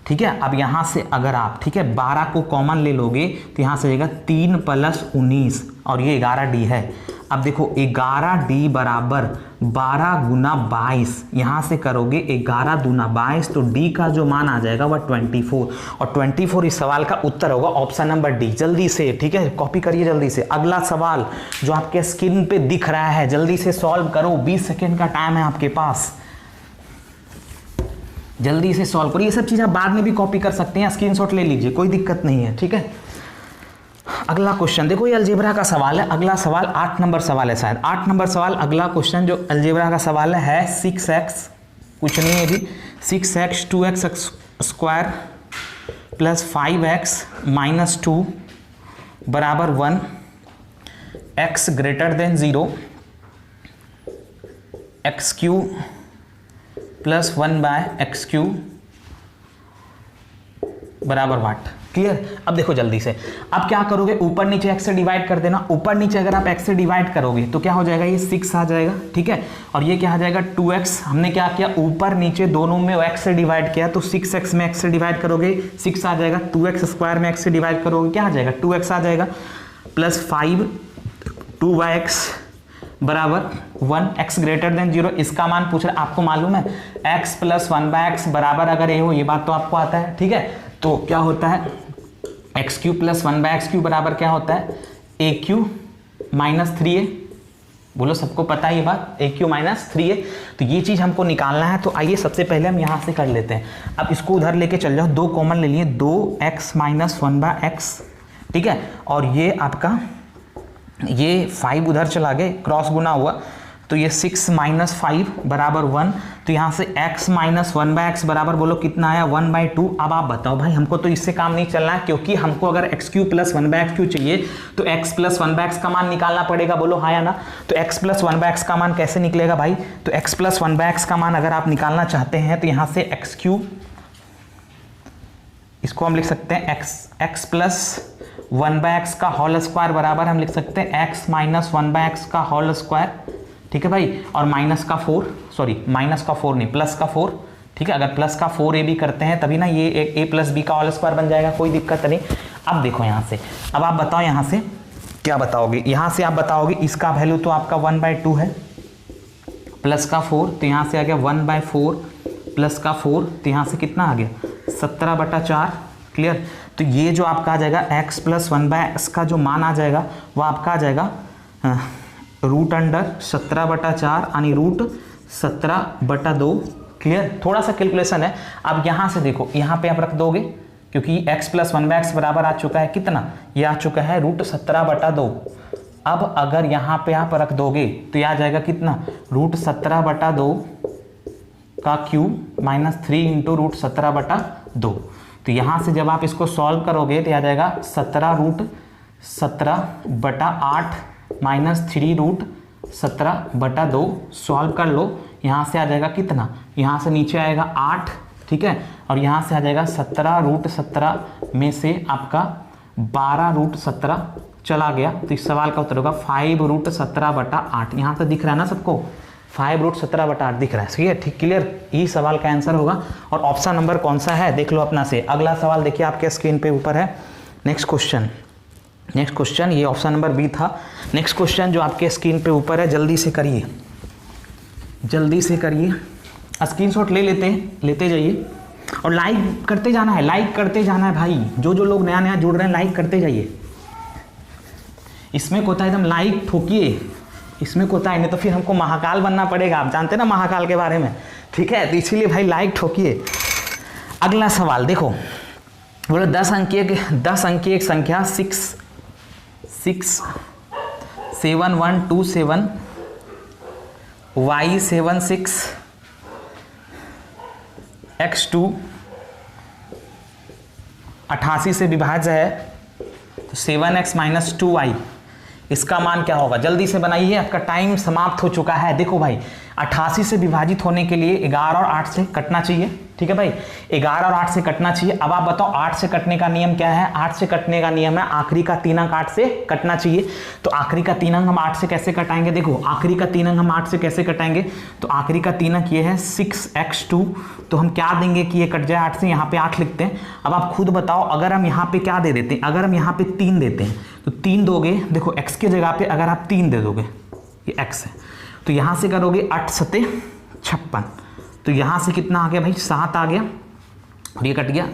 ठीक है, अब यहाँ से अगर आप, ठीक है, 12 को कॉमन ले लोगे तो यहाँ से आएगा 3 प्लस 19 और ये 11 डी है। अब देखो 11 डी बराबर 12 गुना 22, यहाँ से करोगे 11 दूना 22, तो डी का जो मान आ जाएगा वह 24, और 24 इस सवाल का उत्तर होगा ऑप्शन नंबर डी। जल्दी से, ठीक है, कॉपी करिए जल्दी से। अगला सवाल जो आपके स्क्रीन पे दिख रहा है जल्दी से सॉल्व करो, 20 सेकेंड का टाइम है आपके पास, जल्दी से सॉल्व करो। ये सब चीज़ आप बाद में भी कॉपी कर सकते हैं, स्क्रीनशॉट ले लीजिए, कोई दिक्कत नहीं है। ठीक है, अगला क्वेश्चन देखो, ये अलजेब्रा का सवाल है। अगला सवाल 8 नंबर सवाल है, शायद 8 नंबर सवाल। अगला क्वेश्चन जो अलजेब्रा का सवाल है 6x, कुछ नहीं है भी, 6x 2x square plus 5x minus 2 बराबर 1, x greater than 0, x q plus 1 by x q बराबर वाट। क्लियर। अब देखो जल्दी से, अब क्या करोगे, ऊपर नीचे x से डिवाइड कर देना। ऊपर नीचे अगर आप x से डिवाइड करोगे तो क्या हो जाएगा, ये 6 आ जाएगा। ठीक है, और ये क्या आ जाएगा 2x। हमने क्या किया, ऊपर नीचे दोनों में x से डिवाइड किया, तो 6x में x से डिवाइड करोगे 6 आ जाएगा, 2x स्क्वायर में x से डिवाइड करोगे क्या आ जाएगा 2x आ जाएगा, प्लस 5 2x बराबर 1, x ग्रेटर देन 0। इसका मान पूछ रहा है, आपको मालूम है x प्लस 1/x बराबर अगर a हो, ये बात तो आपको आता है। ठीक है, तो क्या होता है x q plus 1/x Q बराबर क्या होता है ए क्यू माइनस 3a। बोलो, सबको पता है ये बात, ए क्यू माइनस 3a। तो ये चीज़ हमको निकालना है, तो आइए सबसे पहले हम यहाँ से कर लेते हैं। अब इसको उधर लेके चल जाओ, 2 कॉमन ले लिए, 2x माइनस 1/x। ठीक है, और ये आपका ये 5 उधर चला गए, क्रॉस गुना हुआ, तो ये 6 माइनस 5 बराबर 1। तो यहाँ से x माइनस 1/x बराबर बोलो कितना आया 1/2। अब आप बताओ भाई, हमको तो इससे काम नहीं चलना है, क्योंकि हमको अगर x q plus 1/x Q चाहिए तो x प्लस 1/x का मान निकालना पड़ेगा। बोलो हाँ या ना। तो x प्लस 1/x का मान कैसे निकलेगा भाई, तो x प्लस 1/x का मान अगर आप निकालना चाहते हैं तो यहाँ से एक्स क्यू, इसको हम लिख सकते हैं x प्लस 1/x का होल स्क्वायर बराबर हम लिख सकते हैं x माइनस 1/x का होल स्क्वायर। ठीक है भाई, और माइनस का 4, सॉरी माइनस का 4 नहीं, प्लस का 4। ठीक है, अगर प्लस का 4a भी करते हैं तभी ना ये a प्लस बी का होल स्क्वायर बन जाएगा, कोई दिक्कत नहीं। अब देखो यहाँ से, अब आप बताओ यहाँ से क्या बताओगे, यहाँ से आप बताओगे इसका वैल्यू तो आपका 1/2 है, प्लस का 4 तो यहाँ से आ गया 1/4, प्लस का 4 तो यहाँ से कितना आ गया 17/4। क्लियर। तो ये जो आपका आ जाएगा x प्लस 1/x का जो मान आ जाएगा वो आपका आ जाएगा रूट अंडर 17/4 यानी रूट 17/2। क्लियर। थोड़ा सा कैलकुलेशन है। अब यहाँ से देखो, यहाँ पे आप रख दोगे क्योंकि x प्लस 1/x बराबर आ चुका है कितना, ये आ चुका है रूट 17/2। अब अगर यहाँ पे आप रख दोगे तो ये आ जाएगा कितना, रूट 17/2 का क्यूब माइनस 3 इंटू रूट 17/2। तो यहाँ से जब आप इसको सॉल्व करोगे तो आ जाएगा 17 रूट 17/8 माइनस 3 रूट 17/2। सॉल्व कर लो, यहाँ से आ जाएगा कितना, यहाँ से नीचे आएगा 8। ठीक है, और यहाँ से आ जाएगा 17 रूट 17 में से आपका 12 रूट 17 चला गया। तो इस सवाल का उत्तर होगा 5 रूट 17/8। यहाँ से दिख रहा है ना सबको, 5 रूट 17/8 दिख रहा है। सही है, ठीक, क्लियर। ये सवाल का आंसर होगा। और ऑप्शन नंबर कौन सा है देख लो अपना से। अगला सवाल देखिए आपके स्क्रीन पे ऊपर है। नेक्स्ट क्वेश्चन, नेक्स्ट क्वेश्चन, ये ऑप्शन नंबर बी था। नेक्स्ट क्वेश्चन जो आपके स्क्रीन पे ऊपर है, जल्दी से करिए, जल्दी से करिए, स्क्रीनशॉट लेते जाइए और लाइक करते जाना है, लाइक करते जाना है भाई। जो जो लोग नया नया जुड़ रहे हैं लाइक करते जाइए। इसमें कोता एकदम लाइक ठोकिए, इसमें कोता है, नहीं तो फिर हमको महाकाल बनना पड़ेगा। आप जानते हैं ना महाकाल के बारे में, ठीक है, तो इसीलिए भाई लाइक ठोकिए। अगला सवाल देखो, बोलो 10 अंकीय एक संख्या 67127 y76 x2 88 से विभाज्य है, तो 7x - 2y इसका मान क्या होगा? जल्दी से बनाइए, आपका टाइम समाप्त हो चुका है। देखो भाई 88 से विभाजित होने के लिए 11 और 8 से कटना चाहिए, ठीक है भाई, 11 और 8 से कटना चाहिए। अब आप बताओ 8 से कटने का नियम क्या है? 8 से कटने का नियम है आखिरी का 3 अंक 8 से कटना चाहिए। तो आखिरी का 3 अंक हम 8 से कैसे कटाएंगे? देखो आखिरी का 3 अंक हम 8 से कैसे कटाएंगे? तो आखिरी का 3 अंक ये है 6x2, तो हम क्या देंगे कि ये कट जाए 8 से, यहाँ पे 8 लिखते हैं। अब आप खुद बताओ, अगर हम यहाँ पे क्या दे देते हैं, अगर हम यहाँ पे 3 देते हैं तो 3 दोगे, देखो x की जगह पे अगर आप 3 दे दोगे, ये x है, तो यहाँ से करोगे 8 सते 56, तो यहाँ से कितना आ गया भाई? 7 आ गया, और ये कट गया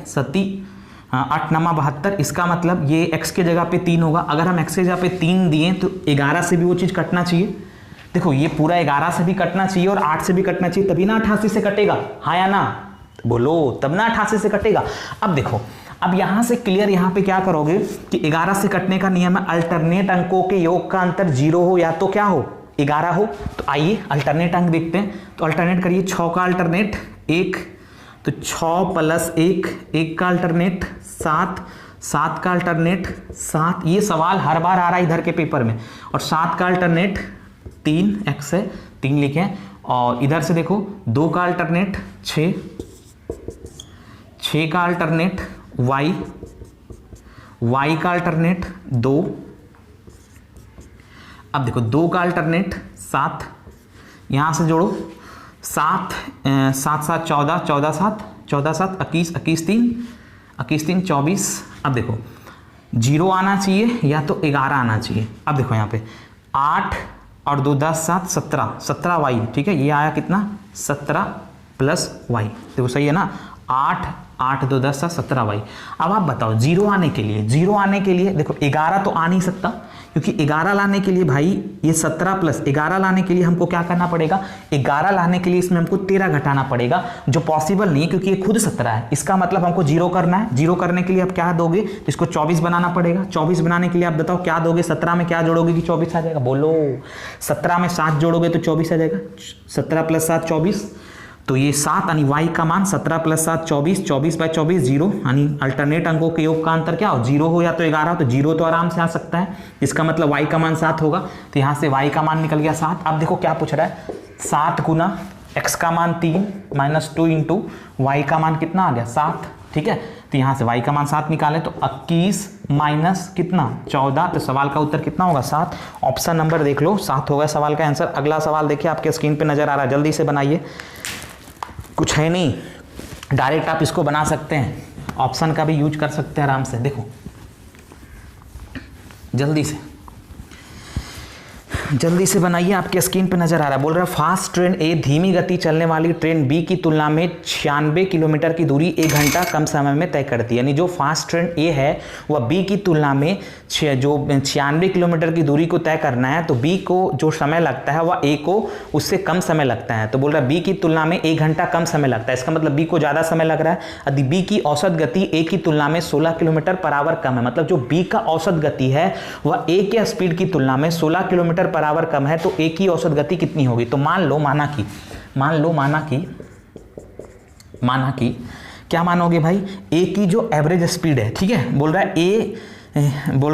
8 9 72। इसका मतलब ये x के जगह पे 3 होगा। अगर हम x के जगह पे 3 दिए तो 11 से भी वो चीज़ कटना चाहिए। देखो ये पूरा 11 से भी कटना चाहिए और 8 से भी कटना चाहिए, तभी ना 88 से कटेगा, हाँ या ना? बोलो, तब ना 88 से कटेगा। अब देखो, अब यहाँ से क्लियर, यहाँ पे क्या करोगे कि 11 से कटने का नियम है अल्टरनेट अंकों के योग का अंतर 0 हो या तो क्या हो? 11 हो। तो आइए अल्टरनेट अंक देखते हैं, तो अल्टरनेट करिए। 6 का अल्टरनेट 1, तो 6 + 1, 1 का अल्टरनेट 7, 7 का अल्टरनेट 7, ये सवाल हर बार आ रहा है इधर के पेपर में। और 7 का अल्टरनेट 3, x है 3 लिखें। और इधर से देखो 2 का अल्टरनेट 6, 6 का अल्टरनेट y, y का अल्टरनेट 2। अब देखो 2 का अल्टरनेट 7, यहाँ से जोड़ो 7 7 14, 14 7 21, 21 3 24। अब देखो 0 आना चाहिए या तो 11 आना चाहिए। अब देखो यहाँ पे 8 और 2 10 7 17 y, ठीक है, ये आया कितना? 17 + y, देखो सही है ना? 8 2 10 17 y। अब आप बताओ 0 आने के लिए, 0 आने के लिए देखो 11 तो आ नहीं सकता, क्योंकि 11 लाने के लिए भाई ये 17 + 11 लाने के लिए हमको क्या करना पड़ेगा? 11 लाने के लिए इसमें हमको 13 घटाना पड़ेगा, जो पॉसिबल नहीं है क्योंकि ये खुद 17 है। इसका मतलब हमको 0 करना है। 0 करने के लिए आप क्या दोगे? तो इसको 24 बनाना पड़ेगा। 24 बनाने के लिए आप बताओ क्या दोगे? 17 में क्या जोड़ोगे कि 24 आ जाएगा? बोलो, 17 में 7 जोड़ोगे तो 24 आ जाएगा। 17 + 7 24, तो ये 7 यानी y का मान 17 + 7 24, 24/24 0, यानी अल्टरनेट अंकों के योग का अंतर क्या हो? 0 हो या तो 11 हो, तो 0 तो आराम से आ सकता है। इसका मतलब y का मान 7 होगा, तो यहाँ से y का मान निकल गया 7। अब देखो क्या पूछ रहा है? 7 गुना x का मान 3 - 2 इंटू y का मान कितना आ गया? 7, ठीक है। तो यहाँ से y का मान 7 निकाले तो 21 माइनस कितना? 14, तो सवाल का उत्तर कितना होगा? 7। ऑप्शन नंबर देख लो, 7 होगा सवाल का आंसर। अगला सवाल देखिए, आपके स्क्रीन पर नजर आ रहा है, जल्दी से बनाइए, कुछ है नहीं, डायरेक्ट आप इसको बना सकते हैं, ऑप्शन का भी यूज कर सकते हैं आराम से। देखो जल्दी से बनाइए, आपके स्क्रीन पे नजर आ रहा है। बोल रहा है फास्ट ट्रेन ए धीमी गति चलने वाली ट्रेन बी की तुलना में 96 किलोमीटर की दूरी 1 घंटा कम समय में तय करती है। यानी जो फास्ट ट्रेन ए है वह बी की तुलना में जो 96 किलोमीटर की दूरी को तय करना है, तो बी को जो समय लगता है वह ए को उससे कम समय लगता है। तो बोल रहा है बी की तुलना में 1 घंटा कम समय लगता है। इसका मतलब बी को ज़्यादा समय लग रहा है। यदि बी की औसत गति ए की तुलना में 16 किलोमीटर पर आवर कम है, मतलब जो बी का औसत गति है वह ए के स्पीड की तुलना में 16 किलोमीटर पर आवर कम है, तो ए की औसत गति कितनी होगी? तो माना कि क्या मानोगे भाई? ए की जो एवरेज स्पीड है, ठीक है, बोल रहा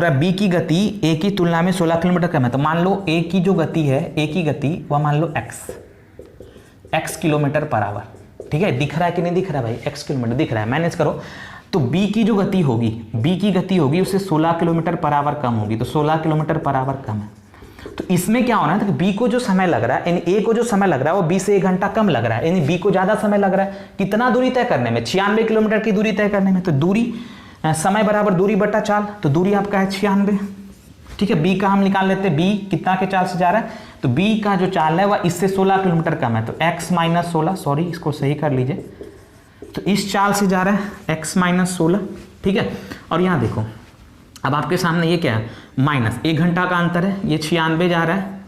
है बी की गति ए की तुलना में 16 किलोमीटर कम है। तो मान लो ए की जो गति है, ए की गति वह मान लो x किलोमीटर पर आवर, ठीक है। दिख रहा है कि नहीं दिख रहा है भाई? x किलोमीटर दिख रहा है, मैनेज करो। तो बी की जो गति होगी उससे 16 किलोमीटर पर आवर कम होगी, तो 16 किलोमीटर पर आवर कम है। तो इसमें क्या होना है? तो बी को जो समय लग रहा है, यानी ए को जो समय लग रहा है वो बी से 1 घंटा कम लग रहा है, यानी बी को ज्यादा समय लग रहा है। कितना दूरी तय करने में? 96 किलोमीटर की दूरी तय करने में। तो दूरी समय बराबर दूरी बटा चाल, तो दूरी आपका है 96। ठीक है, बी का हम निकाल लेते हैं, बी कितना के चाल से जा रहा है, तो बी का जो चाल है वह इससे 16 किलोमीटर कम है, तो x माइनस 16, सॉरी इसको सही कर लीजिए, तो इस चाल से जा रहा है x माइनस 16। ठीक है, और यहाँ देखो अब आपके सामने ये क्या है, माइनस 1 घंटा का अंतर है, ये 96 जा रहा है,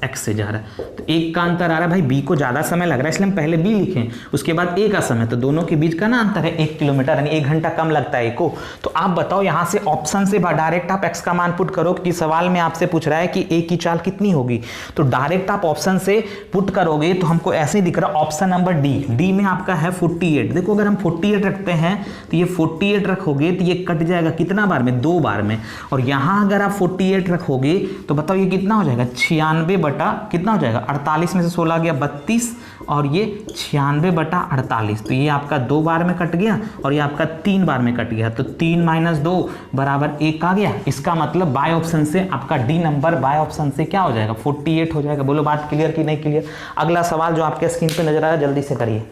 x से जा रहा है, तो 1 का अंतर आ रहा है। भाई b को ज़्यादा समय लग रहा है इसलिए हम पहले b लिखें, उसके बाद a का समय, तो दोनों के बीच का ना अंतर है 1 किलोमीटर, यानी 1 घंटा कम लगता है a को। तो आप बताओ यहाँ से ऑप्शन से डायरेक्ट आप x का मान पुट करो, कि सवाल में आपसे पूछ रहा है कि a की चाल कितनी होगी, तो डायरेक्ट आप ऑप्शन से पुट करोगे तो हमको ऐसे ही दिख रहा है ऑप्शन नंबर डी में आपका है 48। देखो अगर हम 48 रखते हैं तो ये 48 रखोगे तो ये कट जाएगा कितना बार में, 2 बार में, और यहाँ अगर आप 48 रखोगे तो बताओ ये कितना हो जाएगा, 96 बटा कितना हो जाएगा, 48 में से 16 गया 32, और ये 96 बटा 48, तो ये आपका 2 बार में कट गया और ये आपका 3 बार में कट गया, तो 3 माइनस 2 बराबर 1 आ गया। इसका मतलब बाय ऑप्शन से आपका डी नंबर बाय ऑप्शन से क्या हो जाएगा, 48 हो जाएगा। बोलो बात क्लियर कि नहीं क्लियर। अगला सवाल जो आपके स्क्रीन पे नजर आ रहा है जल्दी से करिए,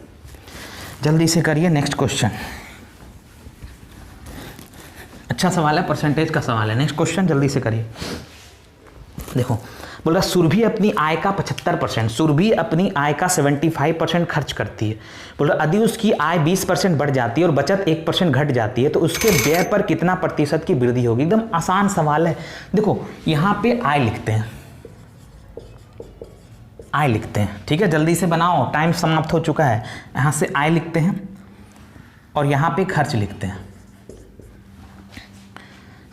जल्दी से करिए। नेक्स्ट क्वेश्चन अच्छा सवाल है, परसेंटेज का सवाल है। नेक्स्ट क्वेश्चन जल्दी से करिए। देखो बोल रहा सुरभि अपनी आय का 75%, सुरभि अपनी आय का 75% खर्च करती है। बोल रहा यदि उसकी आय 20% बढ़ जाती है और बचत 1% घट जाती है तो उसके व्यय पर कितना प्रतिशत की वृद्धि होगी। एकदम आसान सवाल है। देखो यहाँ पे आय लिखते हैं, आय लिखते हैं, ठीक है, जल्दी से बनाओ, टाइम समाप्त हो चुका है। यहाँ से आय लिखते हैं और यहाँ पे खर्च लिखते हैं,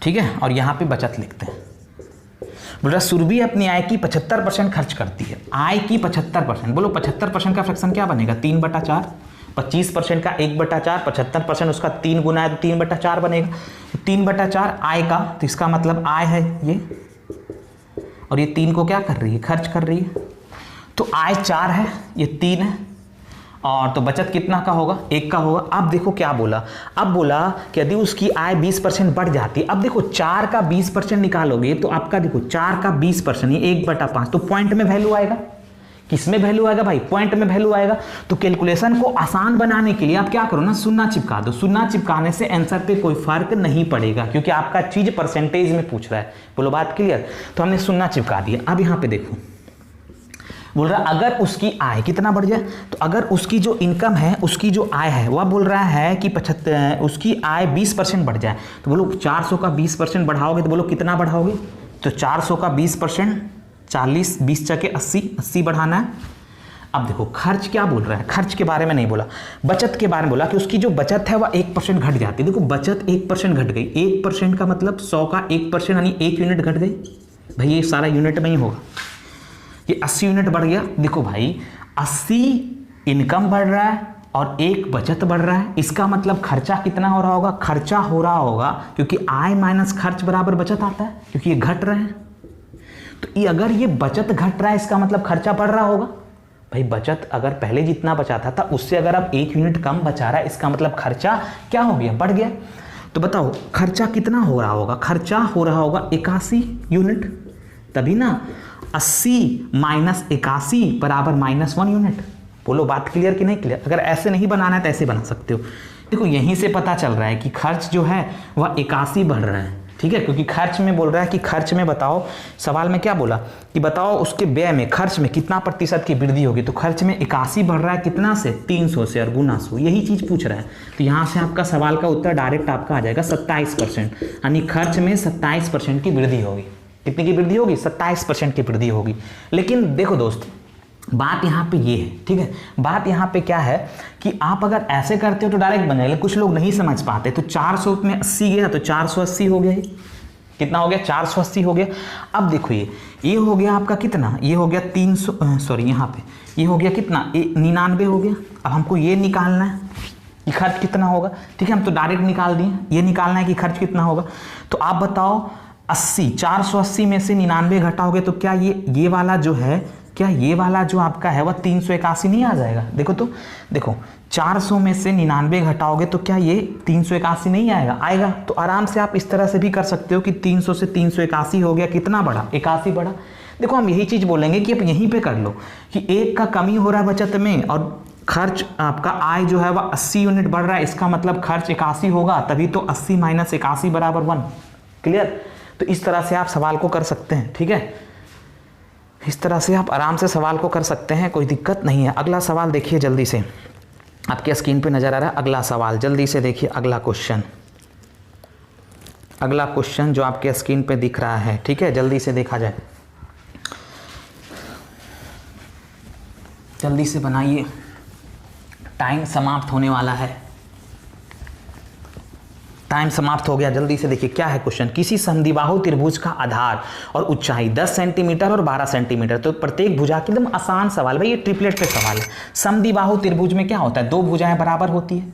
ठीक है, और यहाँ पे बचत लिखते हैं। बोल रहा सुरभि अपनी आय की 75% खर्च करती है। आय की 75%, बोलो 75% का फ्रैक्शन क्या बनेगा, 3/4। 25% का 1/4, 75% उसका 3 गुना है तो 3/4 बनेगा। 3/4 आय का, तो इसका मतलब आय है ये, और ये 3 को क्या कर रही है, खर्च कर रही है। तो आय 4 है, ये 3 है, और तो बचत कितना का होगा, 1 का होगा। अब देखो क्या बोला, अब बोला कि यदि उसकी आय 20% बढ़ जाती है। अब देखो 4 का 20% निकालोगे तो आपका देखो 4 का 20%, ये 1/5, तो पॉइंट में वैल्यू आएगा। किस में वैल्यू आएगा भाई, पॉइंट में वैल्यू आएगा। तो कैलकुलेशन को आसान बनाने के लिए आप क्या करो ना, शून्य चिपका दो। शून्य चिपकाने से आंसर पे कोई फर्क नहीं पड़ेगा, क्योंकि आपका चीज परसेंटेज में पूछ रहा है। बोलो बात क्लियर। तो हमने शून्य चिपका दिया। अब यहाँ पे देखो बोल रहा अगर उसकी आय कितना बढ़ जाए, तो अगर उसकी जो इनकम है, उसकी जो आय है, वह बोल रहा है कि उसकी आय 20% बढ़ जाए, तो बोलो 400 का 20% बढ़ाओगे तो बोलो कितना बढ़ाओगे, तो 400 का 20%, 40, 20 चके 80, 80 बढ़ाना है। अब देखो खर्च क्या बोल रहा है, खर्च के बारे में नहीं बोला, बचत के बारे में बोला कि उसकी जो बचत है वह 1% घट जाती है। देखो बचत 1% घट गई, 1% का मतलब 100 का 1% यानी 1 यूनिट घट गई। भाई ये सारा यूनिट में ही होगा, ये 80 यूनिट बढ़ गया। देखो भाई 80 इनकम बढ़ रहा है और 1 बचत बढ़ रहा है, इसका मतलब खर्चा कितना हो रहा होगा, खर्चा हो रहा होगा, क्योंकि आय माइनस खर्च बराबर बचत आता है, क्योंकि ये घट रहे हैं। तो ये अगर ये बचत घट रहा है इसका मतलब खर्चा बढ़ रहा होगा। भाई बचत अगर पहले जितना बचाता था उससे अगर आप 1 यूनिट कम बचा रहा है, इसका मतलब खर्चा क्या हो गया, बढ़ गया। तो बताओ खर्चा कितना हो रहा होगा, खर्चा हो रहा होगा 81 यूनिट, तभी ना 80 माइनस 81 बराबर -1 यूनिट। बोलो बात क्लियर कि नहीं क्लियर। अगर ऐसे नहीं बनाना है तो ऐसे बना सकते हो। देखो यहीं से पता चल रहा है कि खर्च जो है वह 81 बढ़ रहा है, ठीक है, क्योंकि खर्च में बोल रहा है कि खर्च में बताओ, सवाल में क्या बोला कि बताओ उसके व्यय में, खर्च में कितना प्रतिशत की वृद्धि होगी, तो खर्च में 81 बढ़ रहा है कितना से, 300 से, और गुना 100, यही चीज पूछ रहा है। तो यहाँ से आपका सवाल का उत्तर डायरेक्ट आपका आ जाएगा 27%, यानी खर्च में 27% की वृद्धि होगी। कितनी की वृद्धि होगी, 27% की वृद्धि होगी। लेकिन देखो दोस्त बात यहाँ पे ये है, ठीक है, बात यहाँ पे क्या है कि आप अगर ऐसे करते हो तो डायरेक्ट बन जाएगा, कुछ लोग नहीं समझ पाते। तो 400 में 80 गया तो 480 हो गया, कितना हो गया, 480 हो गया। अब देखो ये हो गया आपका कितना, ये हो गया 300, सॉरी यहाँ पे ये हो गया कितना, 99 हो गया। अब हमको ये निकालना है कि खर्च कितना होगा, ठीक है, हम तो डायरेक्ट निकाल दिए, ये निकालना है कि खर्च कितना होगा। तो आप बताओ 80, 480 में से 99 घटाओगे तो क्या ये वाला जो है, क्या ये वाला जो आपका है वह 381 नहीं आ जाएगा। देखो तो देखो 400 में से 99 घटाओगे तो क्या ये 381 नहीं आएगा, आएगा। तो आराम से आप इस तरह से भी कर सकते हो कि 300 से 381 हो गया, कितना बढ़ा, 81 बढ़ा। देखो हम यही चीज बोलेंगे कि आप यहीं पे कर लो कि 1 का कमी हो रहा है बचत में और खर्च आपका आय जो है वह 80 यूनिट बढ़ रहा है, इसका मतलब खर्च 81 होगा, तभी तो 80 माइनस 81 बराबर 1। क्लियर? तो इस तरह से आप सवाल को कर सकते हैं, ठीक है, इस तरह से आप आराम से सवाल को कर सकते हैं, कोई दिक्कत नहीं है। अगला सवाल देखिए जल्दी से, आपके स्क्रीन पे नजर आ रहा है अगला सवाल, जल्दी से देखिए अगला क्वेश्चन, अगला क्वेश्चन जो आपके स्क्रीन पे दिख रहा है, ठीक है, जल्दी से देखा जाए, जल्दी से बनाइए, टाइम समाप्त होने वाला है, टाइम समाप्त हो गया। जल्दी से देखिए क्या है क्वेश्चन। किसी समद्विबाहु त्रिभुज का आधार और ऊंचाई 10 सेंटीमीटर और 12 सेंटीमीटर, तो प्रत्येक भुजा की, एकदम आसान सवाल भाई, ये ट्रिपलेट पे सवाल है। समद्विबाहु त्रिभुज में क्या होता है, दो भुजाएं बराबर होती है,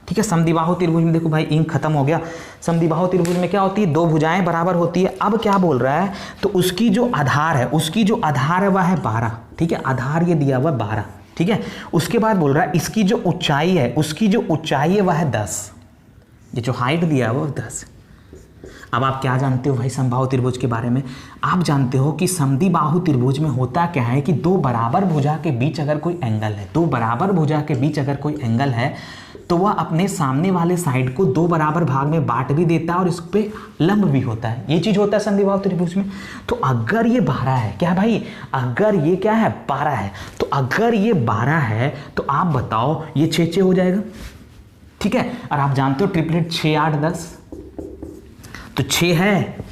ठीक है। समद्विबाहु त्रिभुज में देखो भाई इंक खत्म हो गया, समद्विबाहु त्रिभुज में क्या होती है, दो भुजाएं बराबर होती है। अब क्या बोल रहा है, तो उसकी जो आधार है, उसकी जो आधार है वह है 12, ठीक है, आधार ये दिया हुआ 12, ठीक है। उसके बाद बोल रहा है इसकी जो ऊंचाई है, उसकी जो ऊंचाई है वह है 10, ये जो हाइट दिया है वो 10। अब आप क्या जानते हो भाई समबाहु त्रिभुज के बारे में, आप जानते हो कि समद्विबाहु त्रिभुज में होता क्या है कि दो बराबर भुजा के बीच अगर कोई एंगल है, दो बराबर भुजा के बीच अगर कोई एंगल है, तो वह अपने सामने वाले साइड को दो बराबर भाग में बांट भी देता है और इस पे लंब भी होता है, ये चीज होता है समद्विबाहु त्रिभुज में। तो अगर ये 12 है, क्या भाई, अगर ये क्या है 12 है, तो अगर ये 12 है तो आप बताओ ये 6 हो जाएगा, ठीक है। और आप जानते हो ट्रिपलेट 6 8 10, तो 6 है,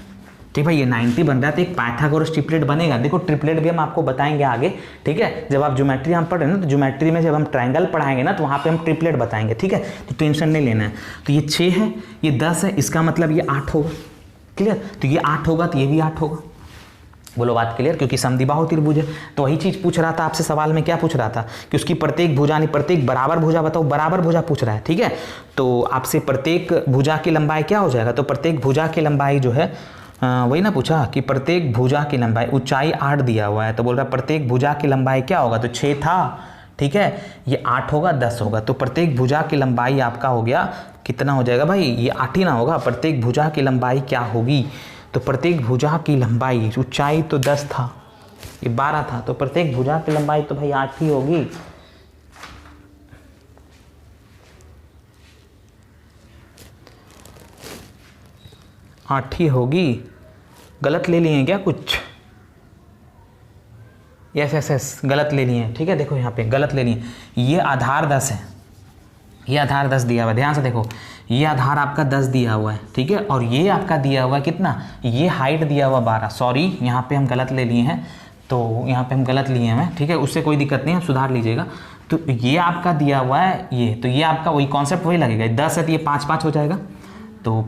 ठीक भाई, ये 90 बन रहा है, तो एक पाइथागोरस ट्रिपलेट बनेगा। देखो ट्रिपलेट भी हम आपको बताएंगे आगे, ठीक है, जब आप ज्योमेट्री हम पढ़ रहे हैं ना, तो ज्योमेट्री में जब हम ट्रायंगल पढ़ाएंगे ना, तो वहाँ पे हम ट्रिपलेट बताएंगे, ठीक है, तो टेंशन नहीं लेना है। तो ये 6 है, ये 10 है, इसका मतलब ये 8 होगा, क्लियर। तो ये 8 होगा तो ये भी 8 होगा, बोलो बात क्लियर, क्योंकि समद्विबाहु त्रिभुज है। तो वही चीज पूछ रहा था आपसे, सवाल में क्या पूछ रहा था कि उसकी प्रत्येक भुजा, नहीं प्रत्येक बराबर भुजा बताओ, बराबर भुजा पूछ रहा है, ठीक है। तो आपसे प्रत्येक भुजा की लंबाई क्या हो जाएगा, तो प्रत्येक भुजा की लंबाई जो है वही ना पूछा कि प्रत्येक भुजा की लंबाई, ऊंचाई 8 दिया हुआ है, तो बोल रहा है प्रत्येक भुजा की लंबाई क्या होगा, तो 6 था, ठीक है, ये 8 होगा 10 होगा, तो प्रत्येक भुजा की लंबाई आपका हो गया कितना हो जाएगा भाई, ये 8 ही ना होगा, प्रत्येक भुजा की लंबाई क्या होगी, तो प्रत्येक भुजा की लंबाई, ऊंचाई तो 10 था, ये 12 था, तो प्रत्येक भुजा की लंबाई तो भाई 8 ही होगी। आठ ही होगी, गलत ले लिए क्या कुछ, यस गलत ले लिए, ठीक है। देखो यहाँ पे गलत ले लिए, ये आधार 10 है, ये आधार 10 दिया हुआ है, ध्यान से देखो, ये आधार आपका 10 दिया हुआ है, ठीक है, और ये आपका दिया हुआ है कितना, ये हाइट दिया हुआ 12, सॉरी यहाँ पे हम गलत ले लिए हैं, तो यहाँ पे हम गलत लिए हैं, ठीक है, उससे कोई दिक्कत नहीं है, सुधार लीजिएगा। तो ये आपका दिया हुआ है ये, तो ये आपका वही कॉन्सेप्ट वही लगेगा, 10 है तो ये 5 5 हो जाएगा, तो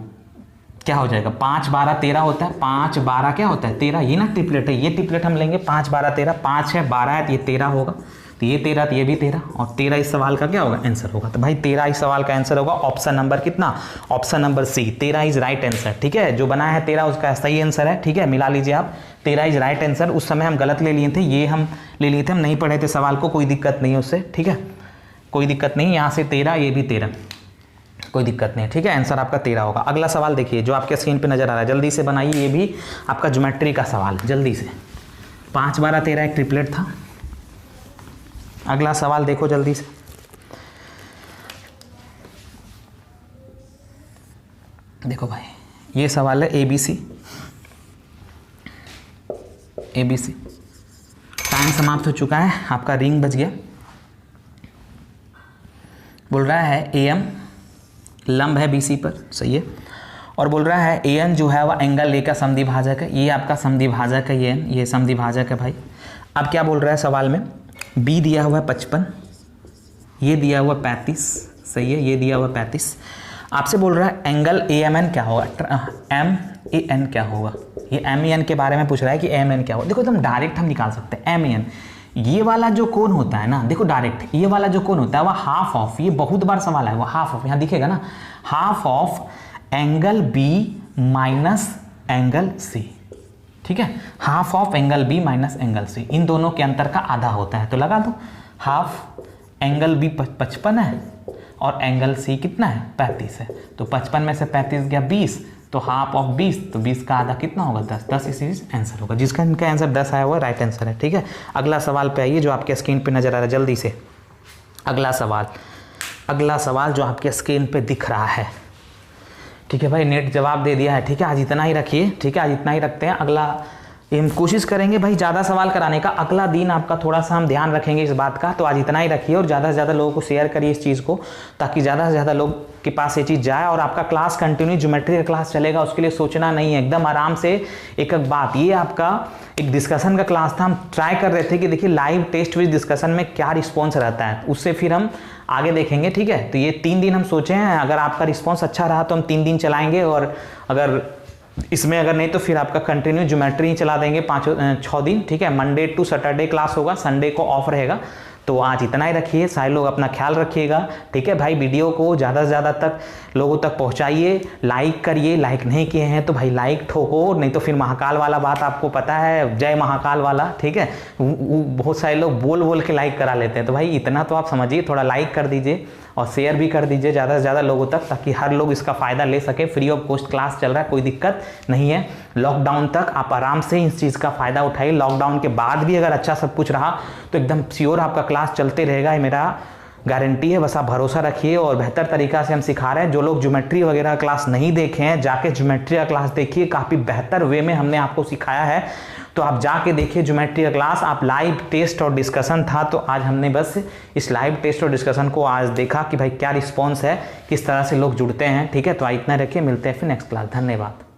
क्या हो जाएगा 5 12 13 होता है, 5 12 क्या होता है 13, ये ना ट्रिपलेट है, ये ट्रिपलेट हम लेंगे 5 12 13, 5 है 12 है तो ये 13 होगा, तो ये 13 तो ये भी 13, और 13 इस सवाल का क्या होगा आंसर होगा। तो भाई 13 इस सवाल का आंसर होगा ऑप्शन नंबर कितना, option number C, 13 is right answer, ठीक है, जो बनाया है 13 उसका सही आंसर है, ठीक है, मिला लीजिए आप, 13 इज राइट आंसर। उस समय हम गलत ले लिए थे, ये हम ले लिए थे, हम नहीं पढ़े थे सवाल को, कोई दिक्कत नहीं है उससे, ठीक है, कोई दिक्कत नहीं, यहाँ से 13 ये भी 13, कोई दिक्कत नहीं है, ठीक है, आंसर आपका 13 होगा। अगला सवाल देखिए जो आपके स्क्रीन पे नजर आ रहा है, जल्दी से बनाइए, ये भी आपका ज्योमेट्री का सवाल है, जल्दी से, 5 12 13 एक ट्रिपलेट था। अगला सवाल देखो जल्दी से, देखो भाई ये सवाल है ABC, टाइम समाप्त हो चुका है, आपका रिंग बज गया। बोल रहा है AM लंब है BC पर, सही है, और बोल रहा है AN जो है वह एंगल A का समद्विभाजक है, ये आपका समद्विभाजक है, ये समद्विभाजक है भाई। अब क्या बोल रहा है सवाल में, B दिया हुआ है 55, ये दिया हुआ 35, सही है, ये दिया हुआ 35, आपसे बोल रहा है एंगल AMN क्या होगा, MAN क्या होगा, ये MAN के बारे में पूछ रहा है कि MAN क्या होगा। देखो एकदम डायरेक्ट हम निकाल सकते हैं MAN, ये वाला जो कोण होता है ना, देखो डायरेक्ट ये वाला जो कोण होता है वह हाफ ऑफ, ये बहुत बार सवाल है, वो हाफ ऑफ, यहाँ दिखेगा ना, half of angle B minus angle C, ठीक है, half of angle B minus angle C, इन दोनों के अंतर का आधा होता है, तो लगा दो, हाफ एंगल B 55 है और एंगल C कितना है 35 है, तो 55 में से 35 गया 20, तो हाफ ऑफ 20, तो 20 का आधा कितना होगा 10, 10 इसी आंसर होगा, जिसका इनका आंसर 10 आया हुआ राइट आंसर है, ठीक है। अगला सवाल पे आइए जो आपके स्क्रीन पे नजर आ रहा है, जल्दी से अगला सवाल जो आपके स्क्रीन पे दिख रहा है, ठीक है भाई, नेट जवाब दे दिया है, ठीक है, आज इतना ही रखिए, ठीक है, आज इतना ही रखते हैं। अगला हम कोशिश करेंगे भाई ज़्यादा सवाल कराने का, अगला दिन आपका थोड़ा सा हम ध्यान रखेंगे इस बात का। तो आज इतना ही रखिए और ज़्यादा से ज़्यादा लोगों को शेयर करिए इस चीज़ को, ताकि ज़्यादा से ज़्यादा लोग के पास ये चीज़ जाए। और आपका क्लास कंटिन्यू ज्योमेट्री का क्लास चलेगा, उसके लिए सोचना नहीं है, एकदम आराम से। एक एक बात, ये आपका एक डिस्कशन का क्लास था, हम ट्राई कर रहे थे कि देखिए लाइव टेस्ट विद डिस्कशन में क्या रिस्पॉन्स रहता है, उससे फिर हम आगे देखेंगे, ठीक है। तो ये 3 दिन हम सोचे हैं, अगर आपका रिस्पॉन्स अच्छा रहा तो हम 3 दिन चलाएंगे, और अगर इसमें अगर नहीं तो फिर आपका कंटिन्यू ज्योमेट्री चला देंगे 5-6 दिन, ठीक है। मंडे टू सैटरडे क्लास होगा, संडे को ऑफ रहेगा। तो आज इतना ही रखिए, सारे लोग अपना ख्याल रखिएगा, ठीक है भाई। वीडियो को ज़्यादा से ज़्यादा तक लोगों तक पहुंचाइए, लाइक करिए, लाइक नहीं किए हैं तो भाई लाइक ठोको, नहीं तो फिर महाकाल वाला बात आपको पता है, जय महाकाल वाला, ठीक है। बहुत सारे लोग बोल बोल के लाइक करा लेते हैं, तो भाई इतना तो आप समझिए, थोड़ा लाइक कर दीजिए और शेयर भी कर दीजिए ज़्यादा से ज़्यादा लोगों तक, ताकि हर लोग इसका फ़ायदा ले सके। फ्री ऑफ कॉस्ट क्लास चल रहा है, कोई दिक्कत नहीं है। लॉकडाउन तक आप आराम से इस चीज़ का फ़ायदा उठाइए। लॉकडाउन के बाद भी अगर अच्छा सब कुछ रहा तो एकदम श्योर आपका क्लास चलते रहेगा, ये मेरा गारंटी है। बस आप भरोसा रखिए, और बेहतर तरीका से हम सिखा रहे हैं। जो लोग ज्योमेट्री वगैरह क्लास नहीं देखे हैं, जाके ज्योमेट्री का क्लास देखिए, काफ़ी बेहतर वे में हमने आपको सिखाया है। तो आप जाके देखिए ज्योमेट्री का क्लास। आप लाइव टेस्ट और डिस्कशन था, तो आज हमने बस इस लाइव टेस्ट और डिस्कशन को आज देखा कि भाई क्या रिस्पॉन्स है, किस तरह से लोग जुड़ते हैं, ठीक है। तो इतना रखिए, मिलते हैं फिर नेक्स्ट क्लास। धन्यवाद।